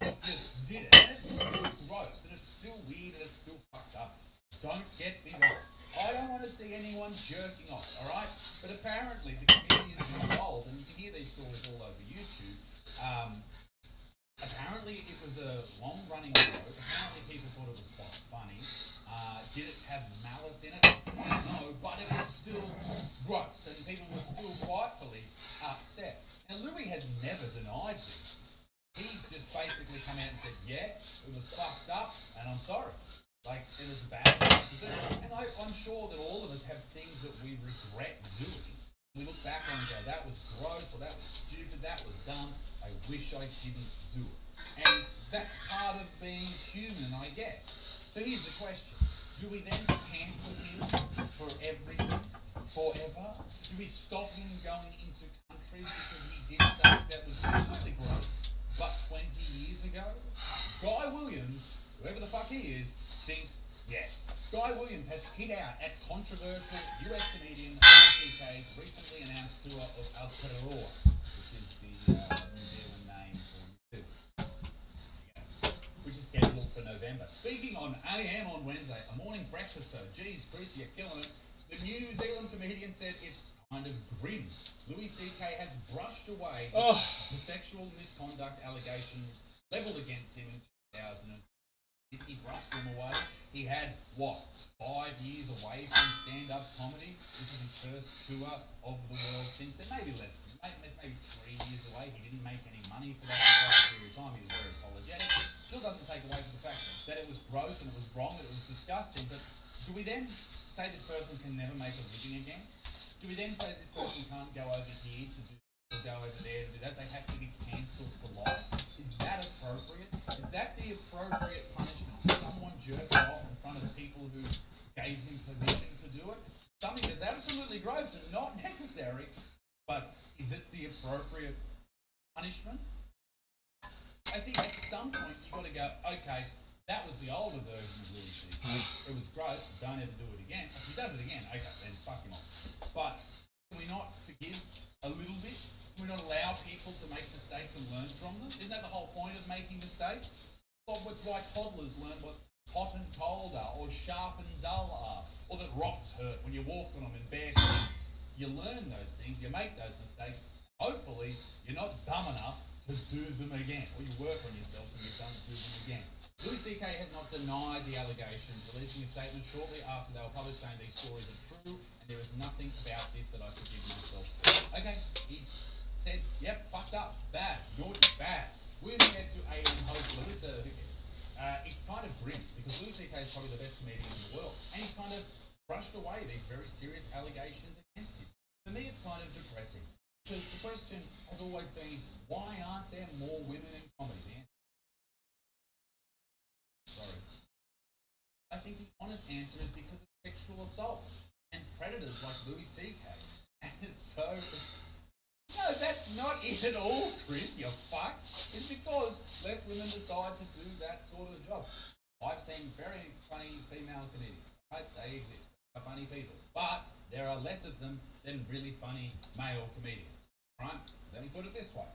He just did it. And it's still gross, and it's still weird, and it's still fucked up. Don't get me wrong. I don't want to see anyone jerking off, alright? But apparently the comedians involved, and you can hear these stories all over YouTube, Apparently, it was a long-running joke. Apparently, people thought it was quite funny. Did it have malice in it? No, but it was still gross, and people were still rightfully upset. Now, Louis has never denied this. He's just basically come out and said, yeah, it was fucked up, and I'm sorry. Like, it was a bad thing to do. And I'm sure that all of us have things that we regret doing. We look back on and go, that was gross, or that was stupid, that was dumb. I wish I didn't do it. And that's part of being human, I guess. So here's the question. Do we then cancel him for everything, forever? Do we stop him going into countries because he did something that was completely gross, but 20 years ago? Guy Williams, whoever the fuck he is, thinks yes. Guy Williams has hit out at controversial US comedian Louis CK's recently announced tour of Aotearoa, which is the New Zealand name for New Zealand, which is scheduled for November. Speaking on AM on Wednesday, a morning breakfast show. Geez, Chris, you're killing it. The New Zealand comedian said it's kind of grim. Louis CK has brushed away the sexual misconduct allegations levelled against him in 2000. He brushed them away. He had, 5 years away from stand-up comedy? This is his first tour of the world since then. Maybe less, maybe 3 years away. He didn't make any money for that entire period of time. He was very apologetic. Still doesn't take away from the fact that it was gross and it was wrong, that it was disgusting. But do we then say this person can never make a living again? Do we then say this person can't go over here to do, or go over there to do that? They have to be cancelled for life. Is that appropriate? Is that the appropriate punishment? For someone jerking off in front of the people who gave him permission to do it? Something that's absolutely gross and not necessary, but is it the appropriate punishment? I think at some point you've got to go, okay, that was the older version of Louis C.K. It was gross, don't ever do it again. If he does it again, okay, then fuck him off. But can we not forgive a little bit? Can we not allow people to make mistakes and learn from them? Isn't that the whole point of making mistakes? Well, that's why toddlers learn what hot and cold are, or sharp and dull are, or that rocks hurt when you walk on them in bare feet. You learn those things, you make those mistakes. Hopefully, you're not dumb enough to do them again, or you work on yourself and you don't do them again. Louis C.K. has not denied the allegations, releasing a statement shortly after they were published saying these stories are true and there is nothing about this that I forgive myself for. Okay, he's said, yep, fucked up, bad, naughty, bad. We're going to get to AM host Melissa. It's kind of grim because Louis C.K. is probably the best comedian in the world, and he's kind of brushed away these very serious allegations against him. For me, it's kind of depressing because the question has always been, why aren't there more women in comedy? Sorry. I think the honest answer is because of sexual assault and predators like Louis C.K. And so it's no, that's not it at all, Chris, you fuck. It's because less women decide to do that sort of job. I've seen very funny female comedians, right? They exist. They're funny people. But there are less of them than really funny male comedians, right? Let me put it this way.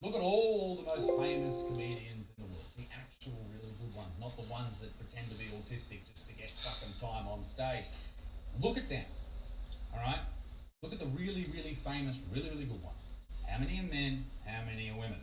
Look at all the most famous comedians in the world. The actual really good ones, not the ones that pretend to be autistic just to get fucking time on stage. Look at them, all right? Look at the really, really famous, really, really good ones. How many are men? How many are women?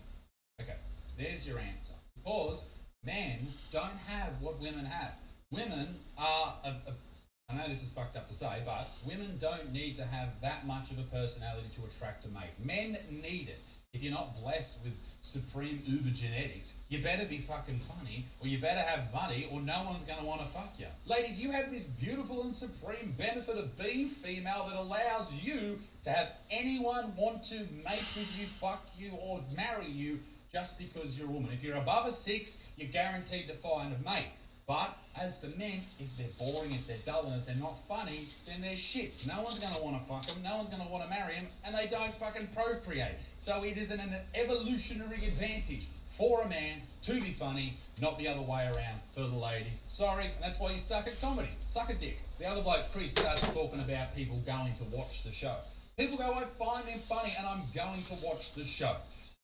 Okay, there's your answer. Because men don't have what women have. Women are, I know this is fucked up to say, but women don't need to have that much of a personality to attract a mate. Men need it. If you're not blessed with supreme uber genetics, you better be fucking funny, or you better have money, or no one's going to want to fuck you. Ladies, you have this beautiful and supreme benefit of being female that allows you to have anyone want to mate with you, fuck you, or marry you just because you're a woman. If you're above a 6, you're guaranteed to find a mate. But as for men, if they're boring, if they're dull, and if they're not funny, then they're shit. No one's going to want to fuck them, no one's going to want to marry them, and they don't fucking procreate. So it is an evolutionary advantage for a man to be funny, not the other way around for the ladies. Sorry, and that's why you suck at comedy. Suck a dick. The other bloke, Chris, starts talking about people going to watch the show. People go, I find them funny, and I'm going to watch the show.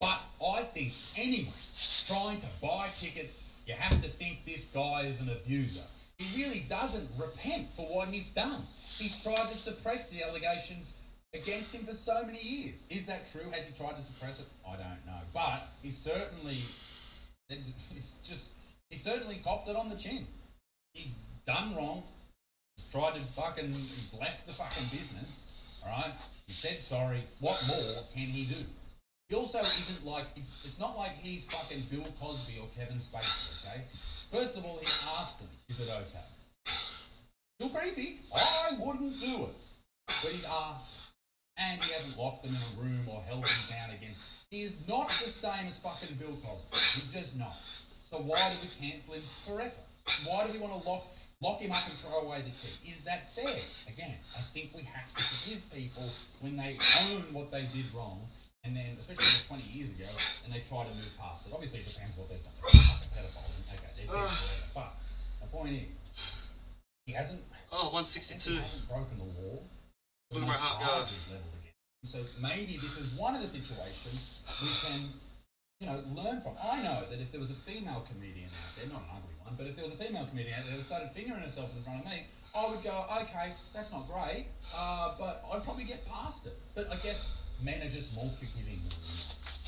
But I think anyone trying to buy tickets, you have to think this guy is an abuser. He really doesn't repent for what he's done. He's tried to suppress the allegations against him for so many years. Is that true? Has he tried to suppress it? I don't know. But he certainly He certainly copped it on the chin. He's done wrong. He's tried to he's left the fucking business. Alright? He said sorry. What more can he do? He also isn't like, it's not like he's fucking Bill Cosby or Kevin Spacey, okay? First of all, he asked them, is it okay? Still creepy. I wouldn't do it. But he's asked them. And he hasn't locked them in a room or held them down against. He is not the same as fucking Bill Cosby. He's just not. So why do we cancel him forever? Why do we want to lock him up and throw away the key? Is that fair? Again, I think we have to forgive people when they own what they did wrong, and then, especially 20 years ago, and they try to move past it. Obviously, it depends what they've done. They're a fucking pedophile. Okay, they're dead forever. But the point is, he hasn't. Oh, 162. He hasn't broken the law. Look at my heart go. Leveled again. So maybe this is one of the situations we can, learn from. I know that if there was a female comedian out there, not an ugly one, but if there was a female comedian out there that started fingering herself in front of me, I would go, okay, that's not great, but I'd probably get past it. But I guess men are just more forgiving than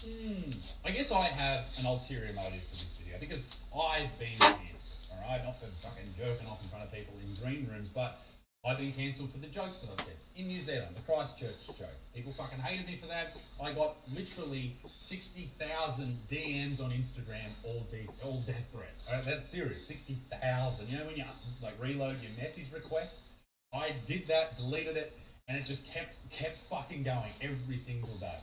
women. I guess I have an ulterior motive for this video because I've been abused, alright? Not for fucking jerking off in front of people in green rooms, but I've been cancelled for the jokes that I've said. In New Zealand, the Christchurch joke. People fucking hated me for that. I got literally 60,000 DMs on Instagram, all death threats. Alright, that's serious. 60,000. You know when you reload your message requests? I did that, deleted it, and it just kept fucking going every single day.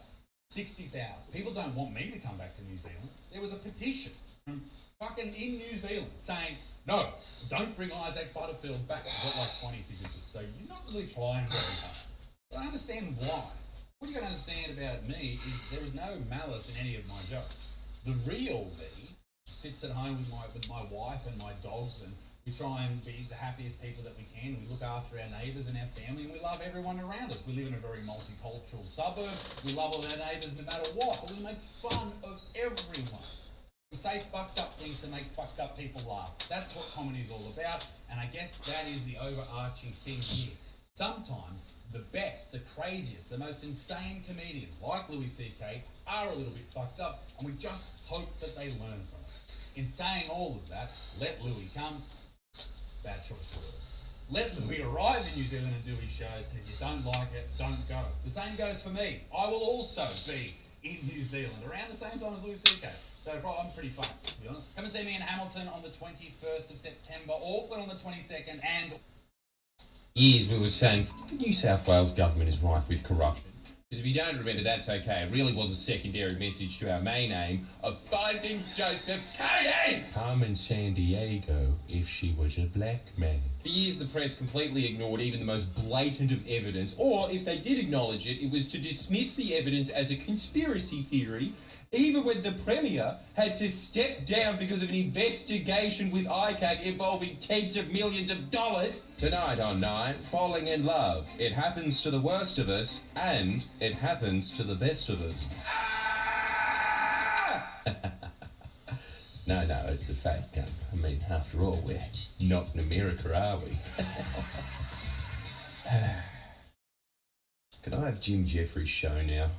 60,000. People don't want me to come back to New Zealand. There was a petition from fucking in New Zealand saying, no, don't bring Isaac Butterfield back. I've got like 20 signatures, so you're not really trying very hard. But I understand why. What you got to understand about me is there is no malice in any of my jokes. The real me sits at home with my wife and my dogs, and we try and be the happiest people that we can. We look after our neighbours and our family, and we love everyone around us. We live in a very multicultural suburb. We love all our neighbours no matter what, but we make fun of everyone. We say fucked up things to make fucked up people laugh. That's what comedy is all about, and I guess that is the overarching thing here. Sometimes the best, the craziest, the most insane comedians, like Louis C.K., are a little bit fucked up, and we just hope that they learn from it. In saying all of that, let Louis come. Bad choice of words. Let Louis arrive in New Zealand and do his shows, and if you don't like it, don't go. The same goes for me. I will also be in New Zealand around the same time as Louis C.K. So I'm pretty fucked, to be honest. Come and see me in Hamilton on the 21st of September, Auckland on the 22nd, and... Years we were saying, the New South Wales government is rife with corruption. Because if you don't remember, that's okay. It really was a secondary message to our main aim of finding Joseph Kennedy! Carmen Sandiego, if she was a black man. For years, the press completely ignored even the most blatant of evidence, or if they did acknowledge it, it was to dismiss the evidence as a conspiracy theory, even when the Premier had to step down because of an investigation with ICAC involving tens of millions of dollars. Tonight on 9, falling in love. It happens to the worst of us, and it happens to the best of us. Ah! No, it's a fake gun. I mean, after all, we're not in America, are we? Can I have Jim Jeffries' show now?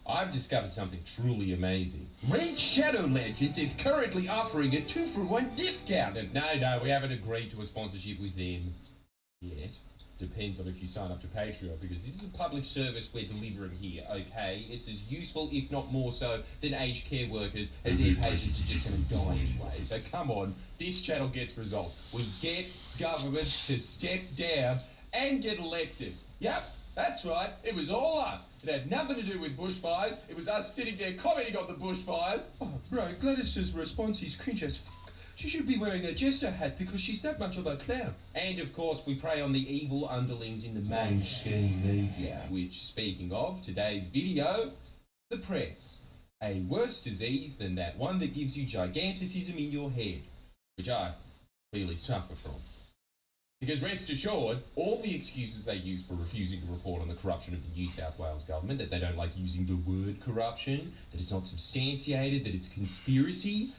I've discovered something truly amazing. Raid Shadow Legends is currently offering a 2-for-1 discount. And no, we haven't agreed to a sponsorship with them yet. Depends on if you sign up to Patreon, because this is a public service we're delivering here, okay? It's as useful, if not more so, than aged care workers, as their patients are just going to die anyway. So come on, this channel gets results. We get government to step down and get elected. Yep. That's right, it was all us. It had nothing to do with bushfires. It was us sitting there commenting on the bushfires. Oh, bro, Gladys's response is cringe as fuck. She should be wearing a jester hat because she's that much of a clown. And of course, we prey on the evil underlings in the mainstream media. Which, speaking of today's video, the press. A worse disease than that one that gives you giganticism in your head, which I clearly suffer from. Because rest assured, all the excuses they use for refusing to report on the corruption of the New South Wales government, that they don't like using the word corruption, that it's not substantiated, that it's conspiracy,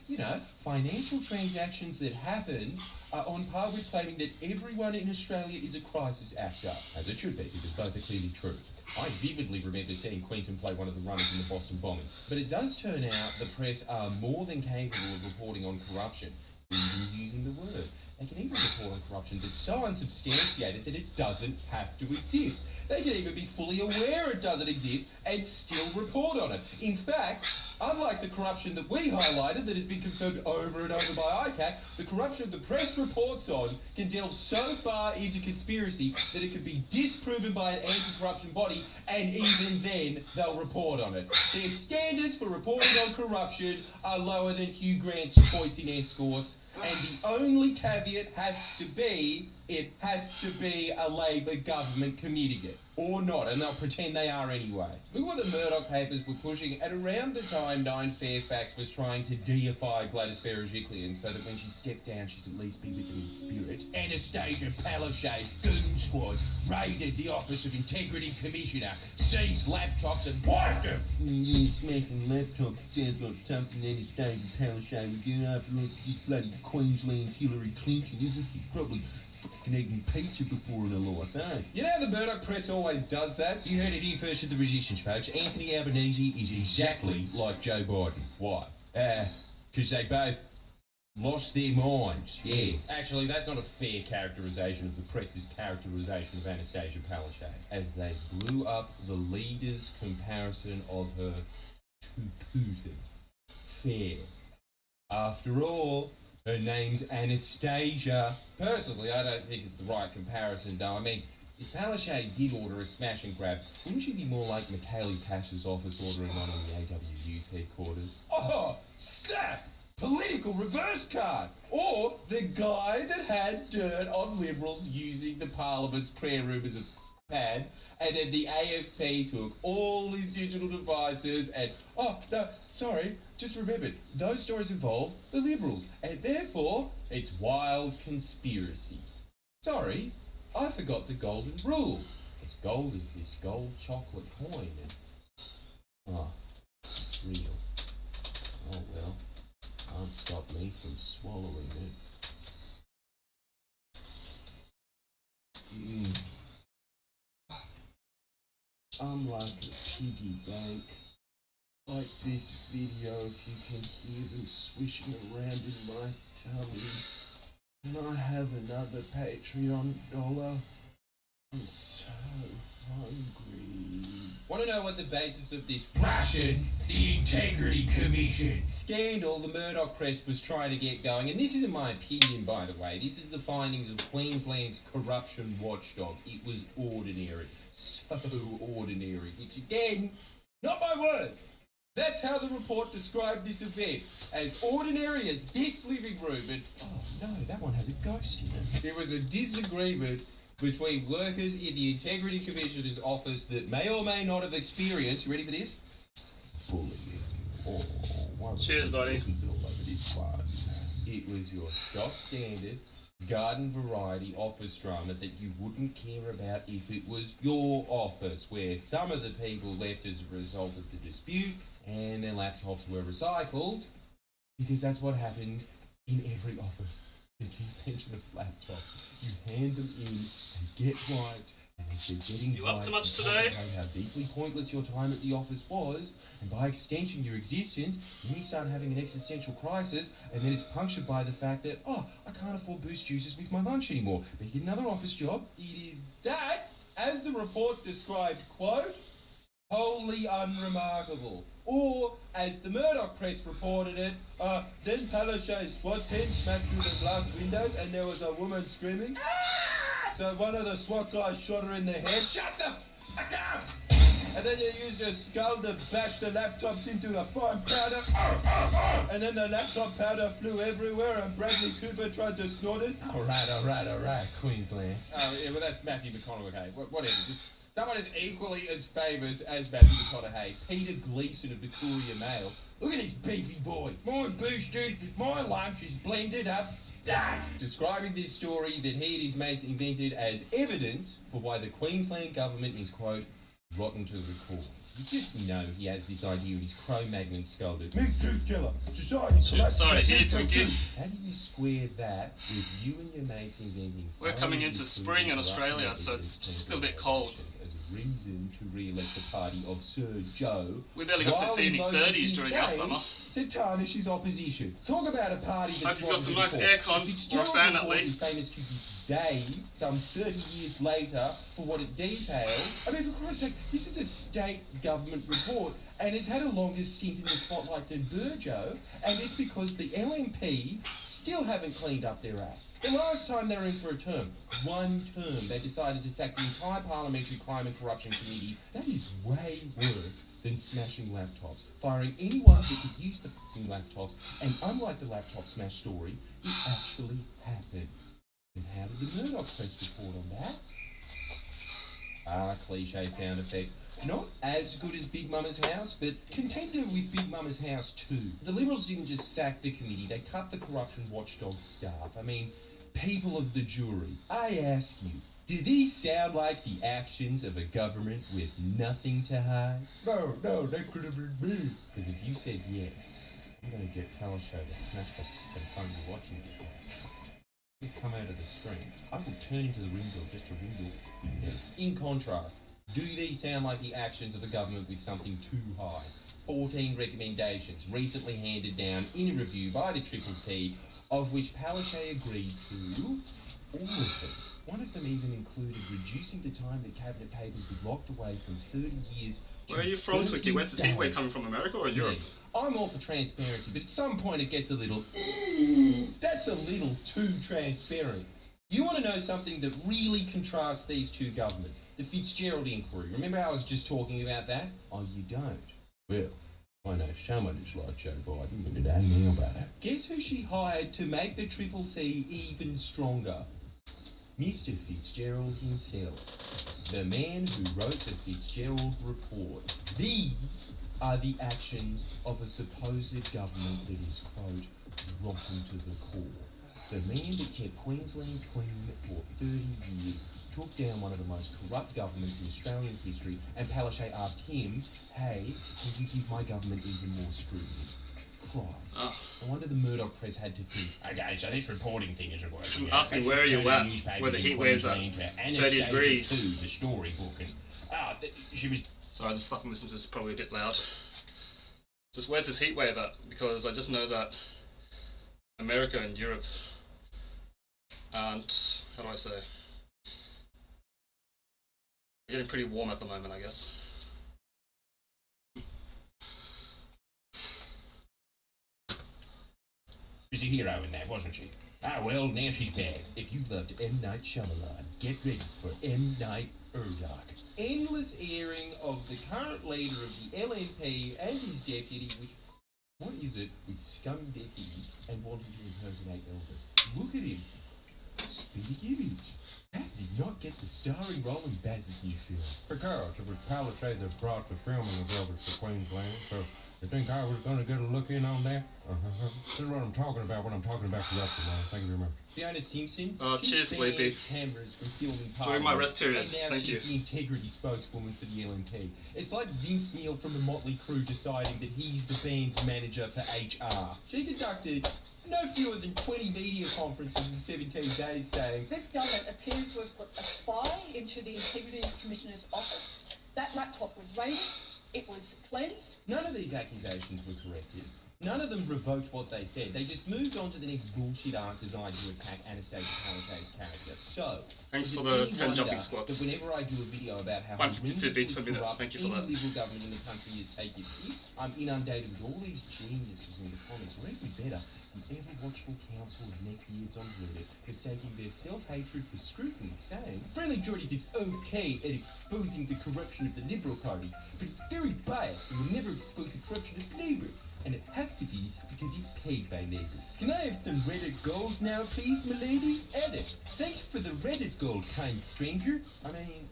financial transactions that happen are on par with claiming that everyone in Australia is a crisis actor, as it should be, because both are clearly true. I vividly remember seeing Quentin play one of the runners in the Boston bombing. But it does turn out the press are more than capable of reporting on corruption, even using the word. They can even report on corruption that's so unsubstantiated that it doesn't have to exist. They can even be fully aware it doesn't exist and still report on it. In fact, unlike the corruption that we highlighted that has been confirmed over and over by ICAC, the corruption the press reports on can delve so far into conspiracy that it can be disproven by an anti-corruption body, and even then they'll report on it. Their standards for reporting on corruption are lower than Hugh Grant's choice in escorts, and the only caveat has to be, it has to be a Labor government committing it. Or not, and they'll pretend they are anyway. Look what the Murdoch papers were pushing at around the time Nine Fairfax was trying to deify Gladys Berejiklian so that when she stepped down she'd at least be with them in spirit. Anastasia Palaszczuk, Goon Squad, raided the Office of Integrity Commissioner, seized laptops and wiped them. Smashing laptops sounds like something Anastasia Palaszczuk would do after this bloody Queensland's Hillary Clinton, isn't she? Probably eating pizza before in her life, eh? You know how the Murdoch press always does that? You heard it here first at the Resistance, folks. Anthony Albanese is exactly like Joe Biden. Why? Because they both lost their minds. Yeah. Actually, that's not a fair characterisation of the press's characterisation of Anastasia Palaszczuk, as they blew up the leader's comparison of her to Putin. Fair. After all, her name's Anastasia. Personally, I don't think it's the right comparison, though. I mean, if Palaszczuk did order a smash and grab, wouldn't she be more like Michaeli Pash's office ordering one on the AWU's headquarters? Oh, snap! Political reverse card! Or the guy that had dirt on Liberals using the Parliament's prayer room as a pad, and then the AFP took all his digital devices and, just remembered, those stories involve the Liberals, and therefore, it's wild conspiracy. Sorry, I forgot the golden rule. As gold as this gold chocolate coin, and, it's real. Oh well, can't stop me from swallowing it. I'm like a piggy bank. Like this video, if you can hear them swishing around in my tummy. Can I have another Patreon dollar? I'm so hungry. Want to know what the basis of this Russian, the Integrity Commission scandal the Murdoch press was trying to get going? And this isn't my opinion, by the way. This is the findings of Queensland's corruption watchdog. It was ordinary. So ordinary. Which again, not my words. That's how the report described this event. As ordinary as this living room. And, oh no, that one has a ghost in it. There was a disagreement between workers in the Integrity Commissioner's office that may or may not have experienced, you ready for this? Bullying. Cheers, buddy. It was your stock standard, garden variety office drama that you wouldn't care about if it was your office, where some of the people left as a result of the dispute and their laptops were recycled, because that's what happens in every office. There's the invention of laptops. You hand them in, they get wiped, and as they're getting You up to wiped, much today? how deeply pointless your time at the office was, and by extension your existence, then you start having an existential crisis, and then it's punctured by the fact that, I can't afford Boost juices with my lunch anymore. But you get another office job. It is that, as the report described, quote, wholly unremarkable. Or, as the Murdoch press reported it, then Palaszczuk's SWAT team smashed through the glass windows and there was a woman screaming. So one of the SWAT guys shot her in the head. Shut the fuck up! And then they used a skull to bash the laptops into the fine powder. And then the laptop powder flew everywhere and Bradley Cooper tried to snort it. All right, Queensland. Yeah, well that's Matthew McConaughey. Whatever. Someone is equally as famous as Matthew McConaughey, Peter Gleeson of the Courier Mail, Look at this beefy boy. My boosters with my lunch is blended up stuck. Describing this story that he and his mates invented as evidence for why the Queensland government is, quote, rotten to the core. You just know he has this idea of his Cro-Magnon skull that meat truth killer, society Shit, sorry to hear, Twinkie. How do you square that with you and your mates inventing... We're coming into spring in Australia, so it's still a bit cold. ...as a reason to re-elect the party of Sir Joe... We barely got to see any 30s during our summer. ...to tarnish his opposition. Talk about a party that's... Hope you've got some nice aircon, or a fan at least. ...famous to this day, some 30 years later, for what it detailed. I mean, for Christ's sake, this is a state government report, and it's had a longer stint in the spotlight than Burjo, and it's because the LNP still haven't cleaned up their act. The last time they were in for a term, one term, they decided to sack the entire Parliamentary Crime and Corruption Committee. That is way worse than smashing laptops, firing anyone who could use the fucking laptops, and unlike the laptop smash story, it actually happened. And how did the Murdoch press report on that? Cliche sound effects. Not as good as Big Mama's House, but contender with Big Mama's House too. The Liberals didn't just sack the committee, they cut the corruption watchdog staff. I mean, people of the jury, I ask you, do these sound like the actions of a government with nothing to hide? No, that could have been me. Because if you said yes, I'm going to get Talasho to smash the phone you're watching this on. You come out of the screen. I will turn into the ring girl just to ring girl. In contrast, do these sound like the actions of a government with something too high? 14 recommendations recently handed down in a review by the Triple C, of which Palaszczuk agreed to all of them. One of them even included reducing the time that cabinet papers be locked away from 30 years to... Where are you from, Twinkie? Where's this heatwave coming from, America or Europe? I'm all for transparency, but at some point it gets a little... That's a little too transparent. You want to know something that really contrasts these two governments? The Fitzgerald inquiry. Remember how I was just talking about that? Oh, you don't? Well, I know someone who's like Joe Biden, but it ain't me about it. Guess who she hired to make the Triple C even stronger? Mr. Fitzgerald himself. The man who wrote the Fitzgerald report. These are the actions of a supposed government that is, quote, rotten to the core. The man that kept Queensland clean for 30 years took down one of the most corrupt governments in Australian history, and Palaszczuk asked him, hey, can you give my government even more scrutiny? Christ. Oh. No wonder the Murdoch press had to think, okay, so this reporting thing isn't working. I'm asking where are you at, where the heat waves are 30 degrees. The storybook and, she was... Sorry, the stuff I'm listening to is probably a bit loud. Just where's this heat wave at? Because I just know that America and Europe aren't, how do I say, getting pretty warm at the moment, I guess. She was a hero in that, wasn't she? Ah, well, now she's back. If you loved M. Night Shyamalan, get ready for M. Night Murdoch. Endless airing of the current leader of the LNP and his deputy, which... What is it with scum deputies and wanting to impersonate Elvis? Look at him. Speak image. That did not get the starring role in Baz's new film. Because it was Palaszczuk that brought the filming of Elvis to Queensland, so you think I was going to get a look in on that? This is what I'm talking about when I'm talking about corruption, man. Thank you very much. Fiona Simpson. Oh, cheers, Sleepy. Cameras from filming during my rest period. And now Thank she's you. the integrity spokeswoman for the LNP. It's like Vince Neil from the Motley Crue deciding that he's the band's manager for HR. She conducted no fewer than 20 media conferences in 17 days saying, this government appears to have put a spy into the Integrity Commissioner's office. That laptop was raided. It was cleansed. None of these accusations were corrected. None of them revoked what they said. They just moved on to the next bullshit arc designed to attack Anastasia Palaszczuk's character. So, thanks for the 10 jumping squats. That whenever I do a video about how 152 beats per minute. Thank you for that. Liberal government in the country is taking it, I'm inundated with all these geniuses in the comments, or even better, from every watchful council of neckbeards on Reddit, mistaking their self-hatred for scrutiny, saying, Friendly Geordie did okay at exposing the corruption of the Liberal Party, but it's very biased and will never expose the corruption of Labour. And it has to be because he's paid by Labour. Can I have some Reddit gold now, please, milady? Edit. Thanks for the Reddit gold, kind stranger. I mean,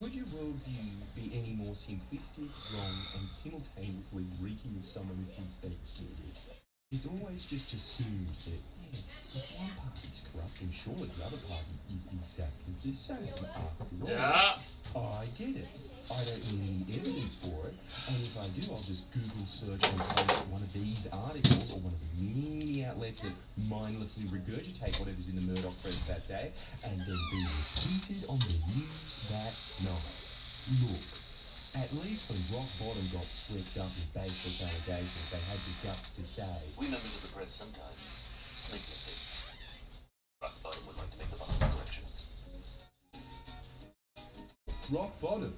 Could your worldview be any more simplistic, wrong, and simultaneously reeking of someone who thinks they get it? It's always just assumed that, yeah, if one party's corrupt, then surely the other party is exactly the same. After all, Yeah. I get it. I don't need any evidence for it, and if I do, I'll just Google search and post one of these articles or one of the many outlets that mindlessly regurgitate whatever's in the Murdoch press that day, and then be repeated on the news that night. Look, at least when Rock Bottom got swept up in baseless allegations, they had the guts to say, We members of the press sometimes make mistakes. Rock Bottom would like to make the following corrections. Rock Bottom,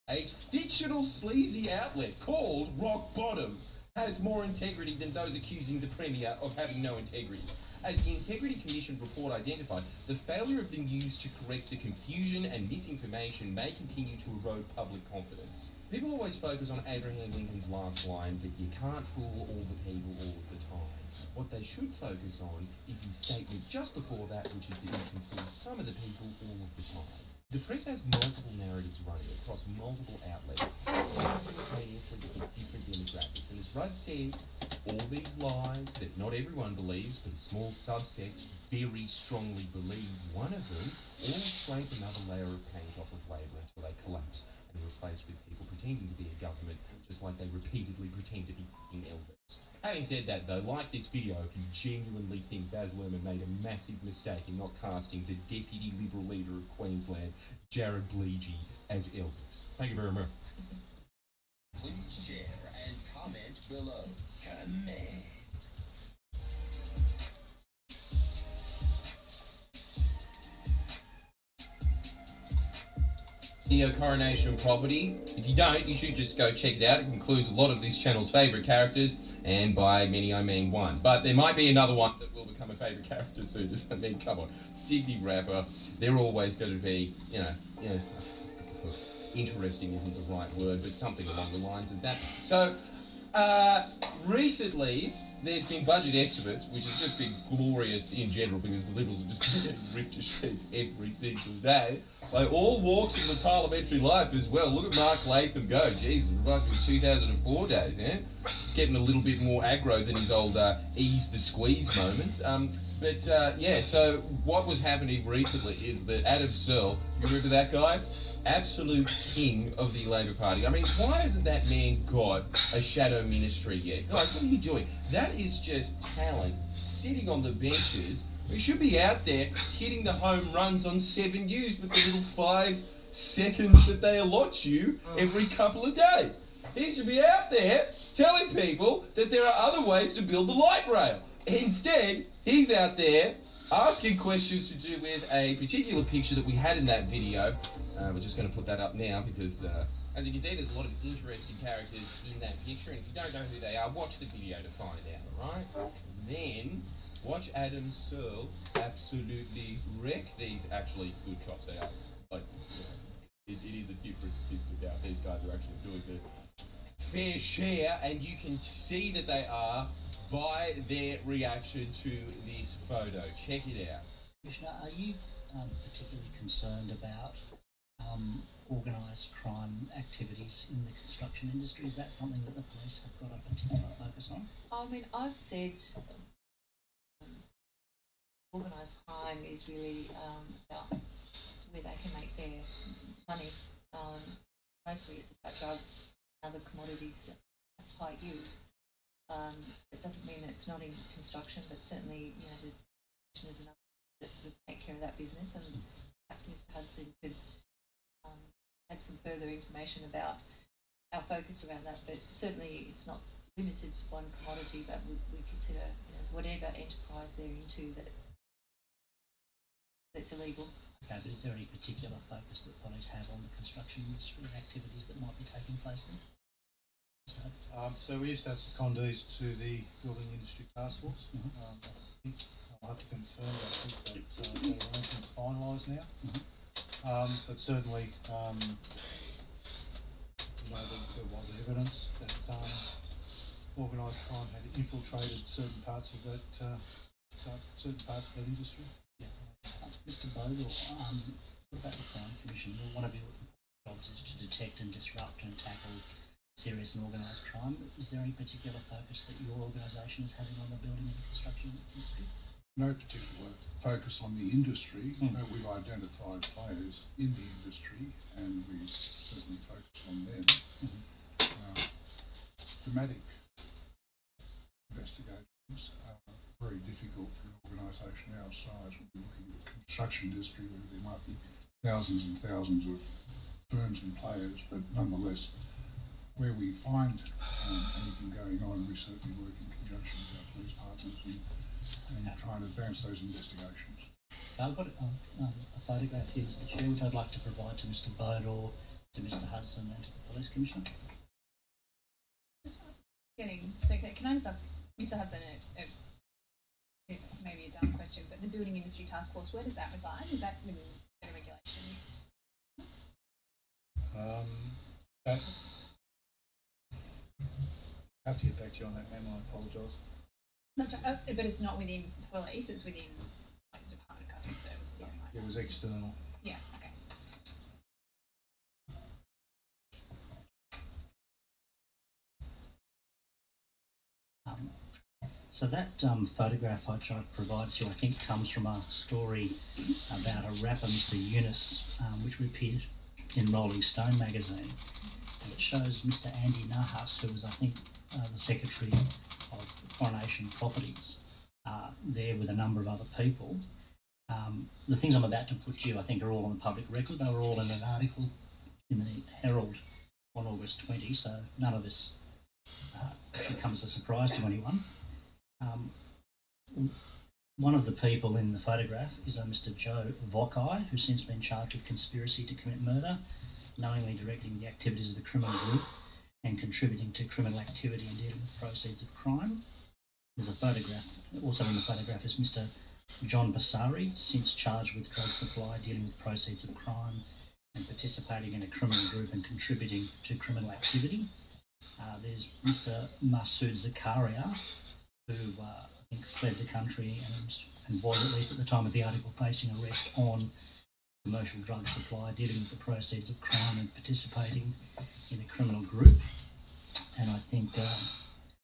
a fictional sleazy outlet called Rock Bottom, has more integrity than those accusing the Premier of having no integrity. As the Integrity Commission report identified, the failure of the news to correct the confusion and misinformation may continue to erode public confidence. People always focus on Abraham Lincoln's last line that you can't fool all the people all of the time. What they should focus on is his statement just before that, which is that you can fool some of the people all of the time. The press has multiple narratives running across multiple outlets, simultaneously with different demographics. And as Rudd said, all these lies that not everyone believes, but a small subset very strongly believe one of them, all scrape another layer of paint off of Labor until they collapse and are replaced with people pretending to be a government, just like they repeatedly pretend to be Elvis. Having said that, though, like this video if you genuinely think Baz Luhrmann made a massive mistake in not casting the Deputy Liberal Leader of Queensland, Jared Bleegey, as Elvis. Thank you very much. Please share and comment below. Comment. The Coronation Property. If you don't, you should just go check it out. It includes a lot of this channel's favourite characters, and by many I mean one. But there might be another one that will become a favourite character soon. I mean, come on, Sydney Rapper. They're always going to be, you know, interesting isn't the right word, but something along the lines of that. So, recently, there's been budget estimates, which has just been glorious in general because the Liberals have just been getting ripped to shreds every single day. By all walks of the parliamentary life as well. Look at Mark Latham go. Jesus, it reminds me of 2004 days, eh? Getting a little bit more aggro than his old ease the squeeze moment. Yeah, so what was happening recently is that Adam Searle, you remember that guy? Absolute king of the Labor Party. I mean, why hasn't that man got a shadow ministry yet? Guys, what are you doing? That is just talent sitting on the benches. We should be out there hitting the home runs on 7 News with the little 5 seconds that they allot you every couple of days. He should be out there telling people that there are other ways to build the light rail. Instead, he's out there asking questions to do with a particular picture that we had in that video. We're just going to put that up now because, as you can see, there's a lot of interesting characters in that picture. And if you don't know who they are, watch the video to find out, alright? Then, watch Adam Searle absolutely wreck these actually good cops. They are, like, it is a different system now. These guys are actually doing the fair share, and you can see that they are by their reaction to this photo. Check it out. Commissioner, are you particularly concerned about organised crime activities in the construction industry? Is that something that the police have got a particular focus on? I mean, I've said organised crime is really about where they can make their money. Mostly it's about drugs and other commodities that have high yield. It doesn't mean that it's not in construction, but certainly, you know, there's commissioners and others that sort of take care of that business, and perhaps Mr. Hudson could add some further information about our focus around that. But certainly it's not limited to one commodity, but we consider, you know, whatever enterprise they're into that's illegal. Okay, but is there any particular focus that police have on the construction industry activities that might be taking place there? So we used to have secondees to the Building Industry Task Force. I think I'll have to confirm that. I think that arrangement's finalised now. But certainly, you know, there was evidence that organised crime had infiltrated certain parts of that industry. Yeah. Mr. Bogle, what about the Crime Commission? What have you jobs is to detect and disrupt and tackle serious and organised crime. Is there any particular focus that your organisation is having on the building and construction industry? No particular focus on the industry, but we've identified players in the industry and we certainly focus on them. Thematic investigations are very difficult for an organisation our size. We'll be looking at the construction industry where there might be thousands and thousands of firms and players, but nonetheless, where we find anything going on, we certainly work in conjunction with our police partners and try and advance those investigations. I've got a photograph here, Mr. Chair, which I'd like to provide to Mr. Bodor, to Mr. Hudson and to the Police Commissioner. So can I just ask Mr. Hudson maybe a dumb question, but the Building Industry Task Force, where does that reside? Is that within the regulation? I have to get back to you on that, ma'am. I apologise. That's right, but it's not within police, it's within like the Department of Customs Service or something like that. It was external. Yeah, okay. So that photograph I tried to provide to you, I think, comes from a story about a rapper, Mr. Eunice, which appeared in Rolling Stone magazine. And it shows Mr. Andy Nahas, who was, I think, the Secretary of Coronation Properties, there with a number of other people. The things I'm about to put to you, I think, are all on the public record. They were all in an article in the Herald on August 20, so none of this should come as a surprise to anyone. One of the people in the photograph is a Mr. Joe Vokai, who's since been charged with conspiracy to commit murder, knowingly directing the activities of the criminal group and contributing to criminal activity and dealing with proceeds of crime. There's a photograph, also in the photograph is Mr. John Basari, since charged with drug supply, dealing with proceeds of crime and participating in a criminal group and contributing to criminal activity. There's Mr. Masood Zakaria, who I think fled the country and was, at least at the time of the article, facing arrest on commercial drug supply, dealing with the proceeds of crime and participating in a criminal group. And I think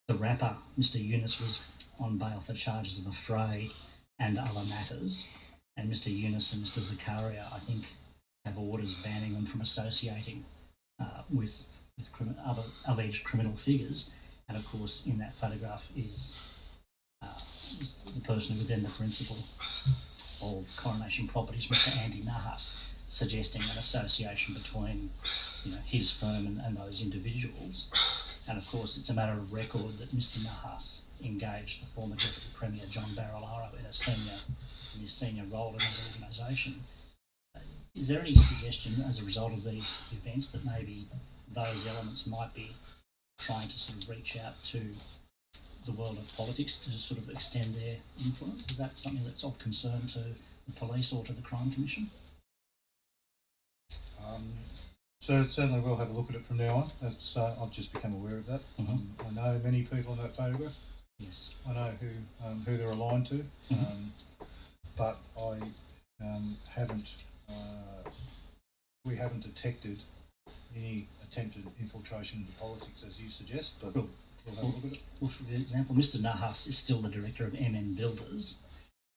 the rapper, Mr. Eunice, was on bail for charges of affray and other matters. And Mr. Eunice and Mr. Zakaria, I think, have orders banning them from associating with other alleged criminal figures. And of course, in that photograph is the person who was then the principal of Coronation Properties, Mr. Andy Nahas, suggesting an association between, his firm and those individuals. And of course, it's a matter of record that Mr. Nahas engaged the former Deputy Premier John Barilaro in his senior role in that organisation. Is there any suggestion, as a result of these events, that maybe those elements might be trying to sort of reach out to the world of politics to sort of extend their influence? Is that something that's of concern to the police or to the Crime Commission? So certainly we'll have a look at it from now on. That's, I've just become aware of that. I know many people in that photograph. Yes. I know who they're aligned to, but I haven't. We haven't detected any attempted infiltration into politics, as you suggest. But we'll have a look at it. Well, for example, Mr. Nahas is still the director of MN Builders,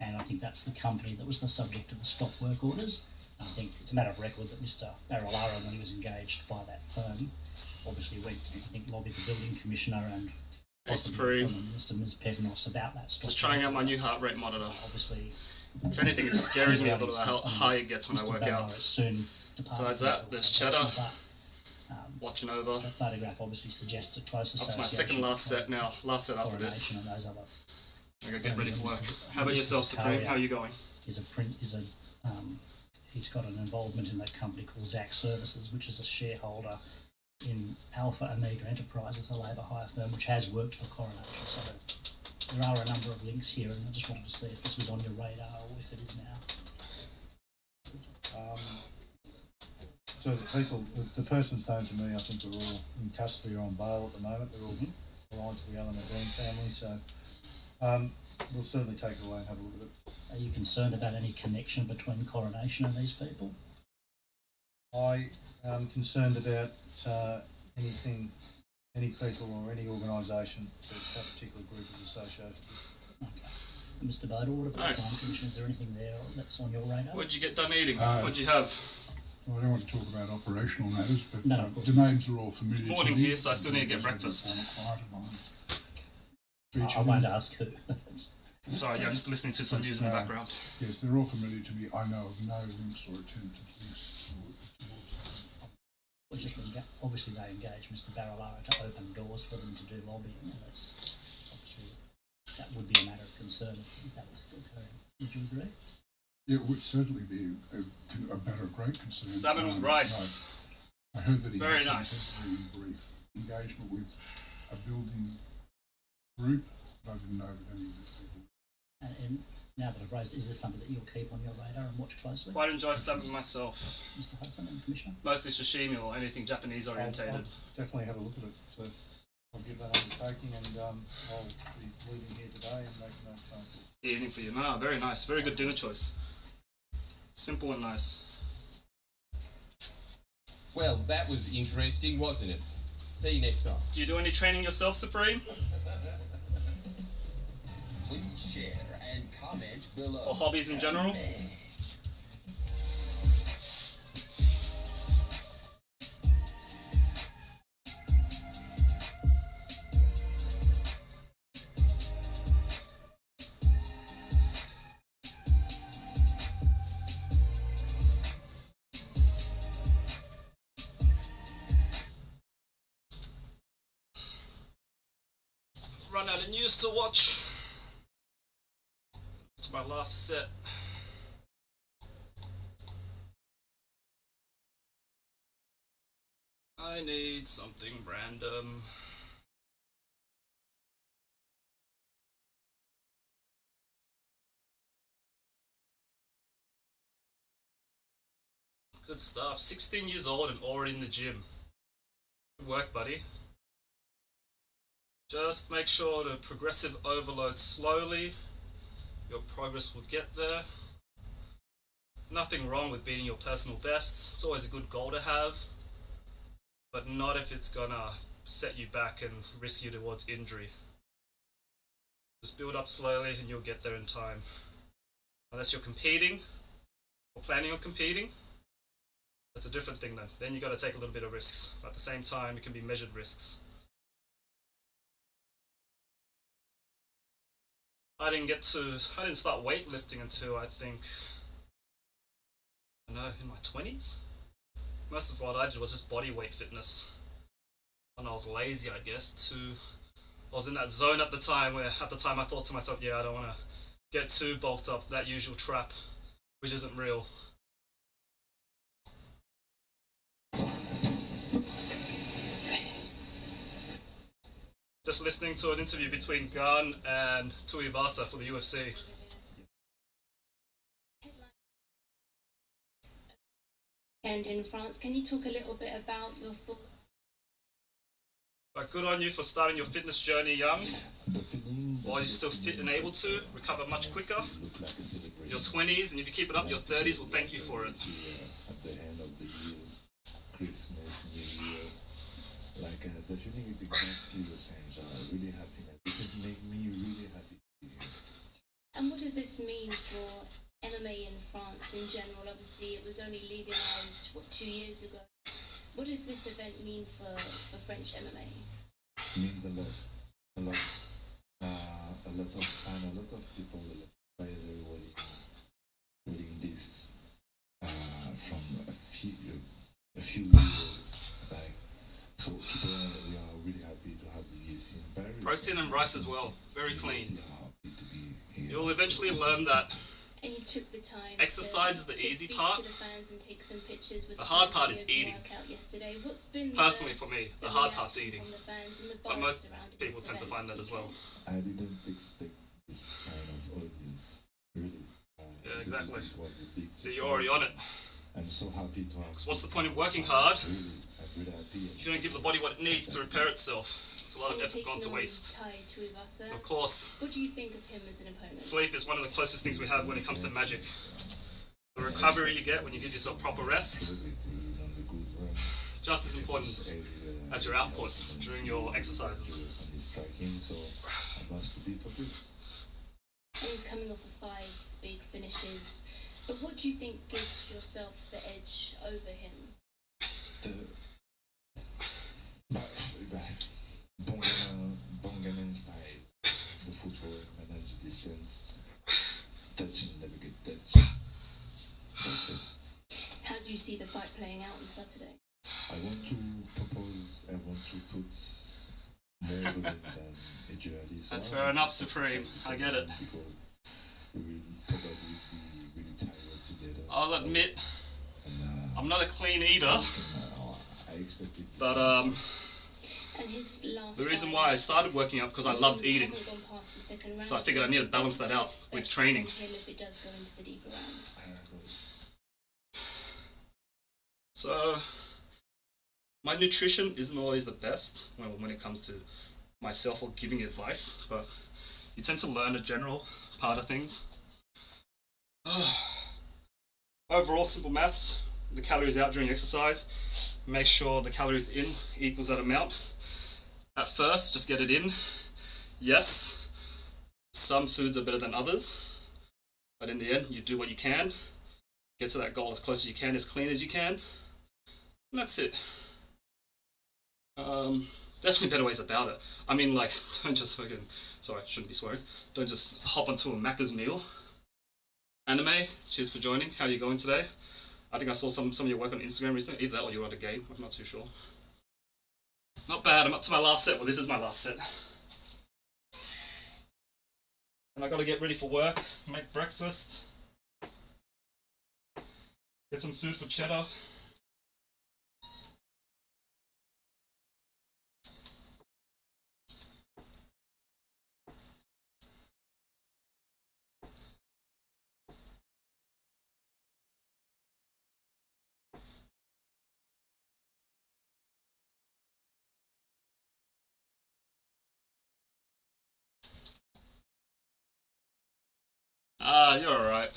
and I think that's the company that was the subject of the stop work orders. I think it's a matter of record that Mr. Barilaro, when he was engaged by that firm, obviously went to, I think, lobby the building commissioner and possibly Mr. Ms. Pevnos about that stop. Just trying out my new heart rate monitor. Obviously, if anything, it scares me a little how high it gets when I work out. Besides that, there's Cheddar watching over. The photograph obviously suggests a close association. That's my second last set now. Last set after this. I gotta get ready for work. How about yourself, Supreme? How are you going? He's got an involvement in that company called Zack Services, which is a shareholder in Alpha Omega Enterprises, a labour hire firm which has worked for Coronation. So there are a number of links here, and I just wanted to see if this was on your radar or if it is now. So the persons known to me, I think are all in custody or on bail at the moment. They're all aligned to the Alan Dean family, so we'll certainly take it away and have a look at it. Are you concerned about any connection between Coronation and these people? I am concerned about any people or any organisation that particular group is associated with. Okay. And Mr. Bodor, what about the Crime Commission? Is there anything there that's on your radar? What'd you get done eating? What'd you have? Well, I don't want to talk about operational matters, but No, of course. the names are all familiar. It's morning to me. here, so I still need to get breakfast. I won't ask who. Sorry, yeah, I'm just listening to some news in the background. Yes, they're all familiar to me. I know of no links or attempted links Well, just obviously they engage Mr. Barilaro to open doors for them to do lobbying, and that's obviously that would be a matter of concern if that was occurring. Would you agree? It would certainly be a matter of great concern. Salmon with rice. I heard that he Very had nice. some very brief engagement with a building group, but I didn't know that any of the people. And now that I've raised it, is this something that you'll keep on your radar and watch closely? Quite enjoy salmon myself. Mr. Hudson and Commissioner? Mostly sashimi or anything Japanese orientated. I'll definitely have a look at it. So I'll give that undertaking, and I'll be leaving here today and making those phone calls. Evening for you. No, very nice. Very good dinner choice. Simple and nice. Well, that was interesting, wasn't it? See you next time. Do you do any training yourself, Supreme? Please share and comment below. Or hobbies in general? Run out of news to watch. It's my last set. I need something random. Good stuff. 16 years old and already in the gym. Good work, buddy. Just make sure to progressive overload slowly. Your progress will get there. Nothing wrong with beating your personal best. It's always a good goal to have. But not if it's gonna set you back and risk you towards injury. Just build up slowly and you'll get there in time. Unless you're competing or planning on competing, that's a different thing then. Then you gotta take a little bit of risks. But at the same time, it can be measured risks. I didn't start weightlifting until I think, in my 20s. Most of what I did was just body weight fitness. And I was lazy, I guess, I was in that zone at the time where I thought to myself, yeah, I don't want to get too bulked up, that usual trap, which isn't real. Just listening to an interview between Gunn and Tuivasa for the UFC. And in France, can you talk a little bit about your thoughts? But good on you for starting your fitness journey young, while you're still fit and able to recover much quicker. Your 20s, and if you keep it up, your 30s will thank you for it. At the end of the year, Christmas, New Year, the feeling is exactly the same. So I'm really happy. This would make me really happy to be here. And what does this mean for MMA in France in general? Obviously, it was only legalized, 2 years ago. What does this event mean for French MMA? It means a lot. A lot of fun, a lot of people, a lot of players waiting this from a few years. So today we are really happy to have the UFC in Paris. Protein and rice as well, very clean. You'll eventually learn that And you took the time exercise is the easy part. to the fans and take some pictures with The hard part is of the eating. workout yesterday. What's been Personally for me, the hard part's eating. from the fans and the But buzz most surrounding people this tend to event find that this as well. I didn't expect this kind of audience, really. Yeah, exactly. It was a big So you're already on it. I'm so happy to have. What's the point of working hard Really, I'm really happy. if you don't give the body what it needs to repair itself? It's a lot of And effort gone to taking on waste. Tai Tuivasa, Of course. What do you think of him as an opponent? Sleep is one of the closest things we have when it comes to magic. The recovery you get when you give yourself proper rest, just as important as your output during your exercises. And he's striking, so I must be focused. And he's coming off of 5 big finishes. But what do you think gives yourself the edge over him? Bongaman style, the footwork, manage the distance, touch and navigate touch. That's it. How do you see the fight playing out on Saturday? I want to propose, I want to put more volume than Edgerly. That's fair enough, Supreme. I get it. Because we will probably be really tired together. I'll admit, I'm not a clean eater, I expect it. but And his last the reason fight, why I started working out because I loved eating. haven't gone past the second round, So I figured I need to balance that out with training. from him if it does go into the deeper rounds. So my nutrition isn't always the best when it comes to myself or giving advice, but you tend to learn a general part of things. Overall, simple maths, the calories out during exercise, make sure the calories in equals that amount. At first, just get it in. Yes, some foods are better than others, but in the end, you do what you can, get to that goal as close as you can, as clean as you can, and that's it. Definitely better ways about it. I mean, like, don't just fucking, sorry, I shouldn't be swearing, don't just hop onto a Macca's meal. Anime, cheers for joining. How are you going today? I think I saw some of your work on Instagram recently. Either that or you were at a game. I'm not too sure. Not bad. I'm up to my last set. Well, this is my last set. And I got to get ready for work. Make breakfast. Get some food for Cheddar. You're alright.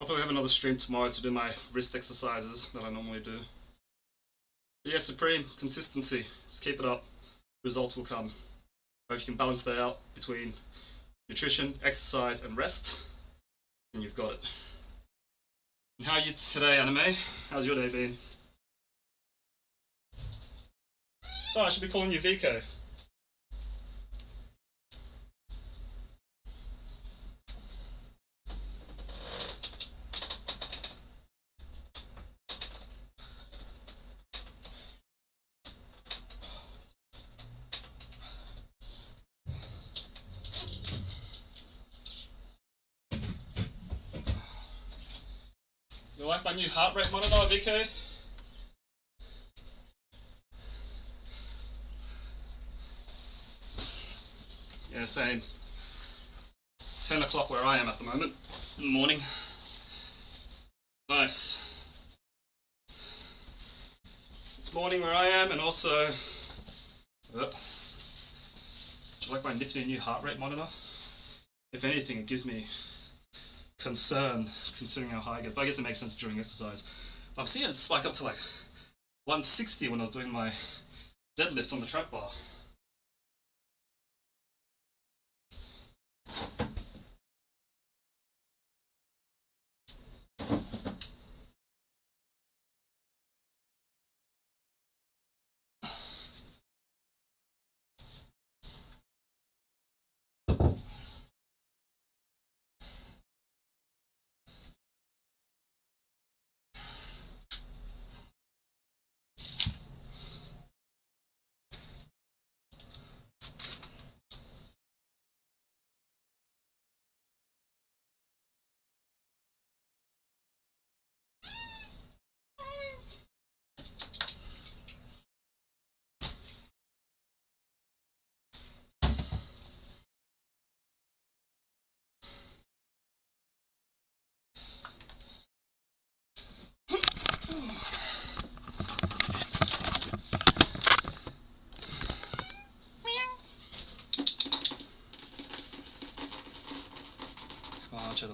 I'll probably have another stream tomorrow to do my wrist exercises that I normally do. But yeah, Supreme, consistency. Just keep it up. Results will come. Or if you can balance that out between nutrition, exercise, and rest, then you've got it. And how are you today, Anime? How's your day been? Sorry, I should be calling you Vico. You like my new heart rate monitor, VK? Yeah, same. It's 10 o'clock where I am at the moment, in the morning. Nice. It's morning where I am, and also... do you like my nifty new heart rate monitor? If anything, it gives me concern considering how high I get, but I guess it makes sense during exercise. But I'm seeing it spike up to like 160 when I was doing my deadlifts on the track bar.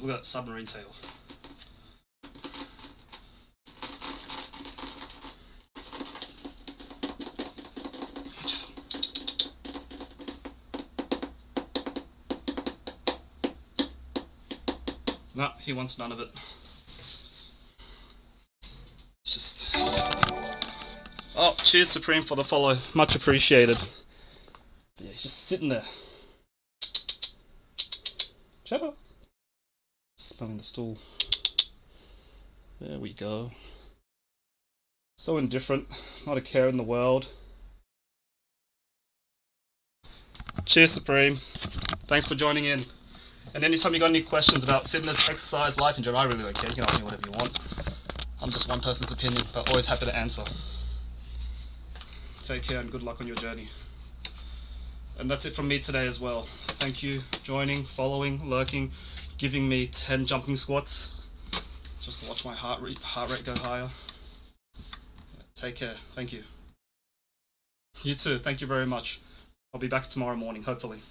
Look at that submarine tail. No, he wants none of it. It's just... Oh, cheers Supreme for the follow. Much appreciated. Yeah, he's just sitting there. Shut up. Smelling the stool. There we go. So indifferent. Not a care in the world. Cheers Supreme. Thanks for joining in. And anytime you got any questions about fitness, exercise, life in general, I really don't care. You can ask me whatever you want. I'm just one person's opinion, but always happy to answer. Take care and good luck on your journey. And that's it from me today as well. Thank you joining, following, lurking, giving me 10 jumping squats just to watch my heart rate go higher. Take care. Thank you. You too. Thank you very much. I'll be back tomorrow morning, hopefully.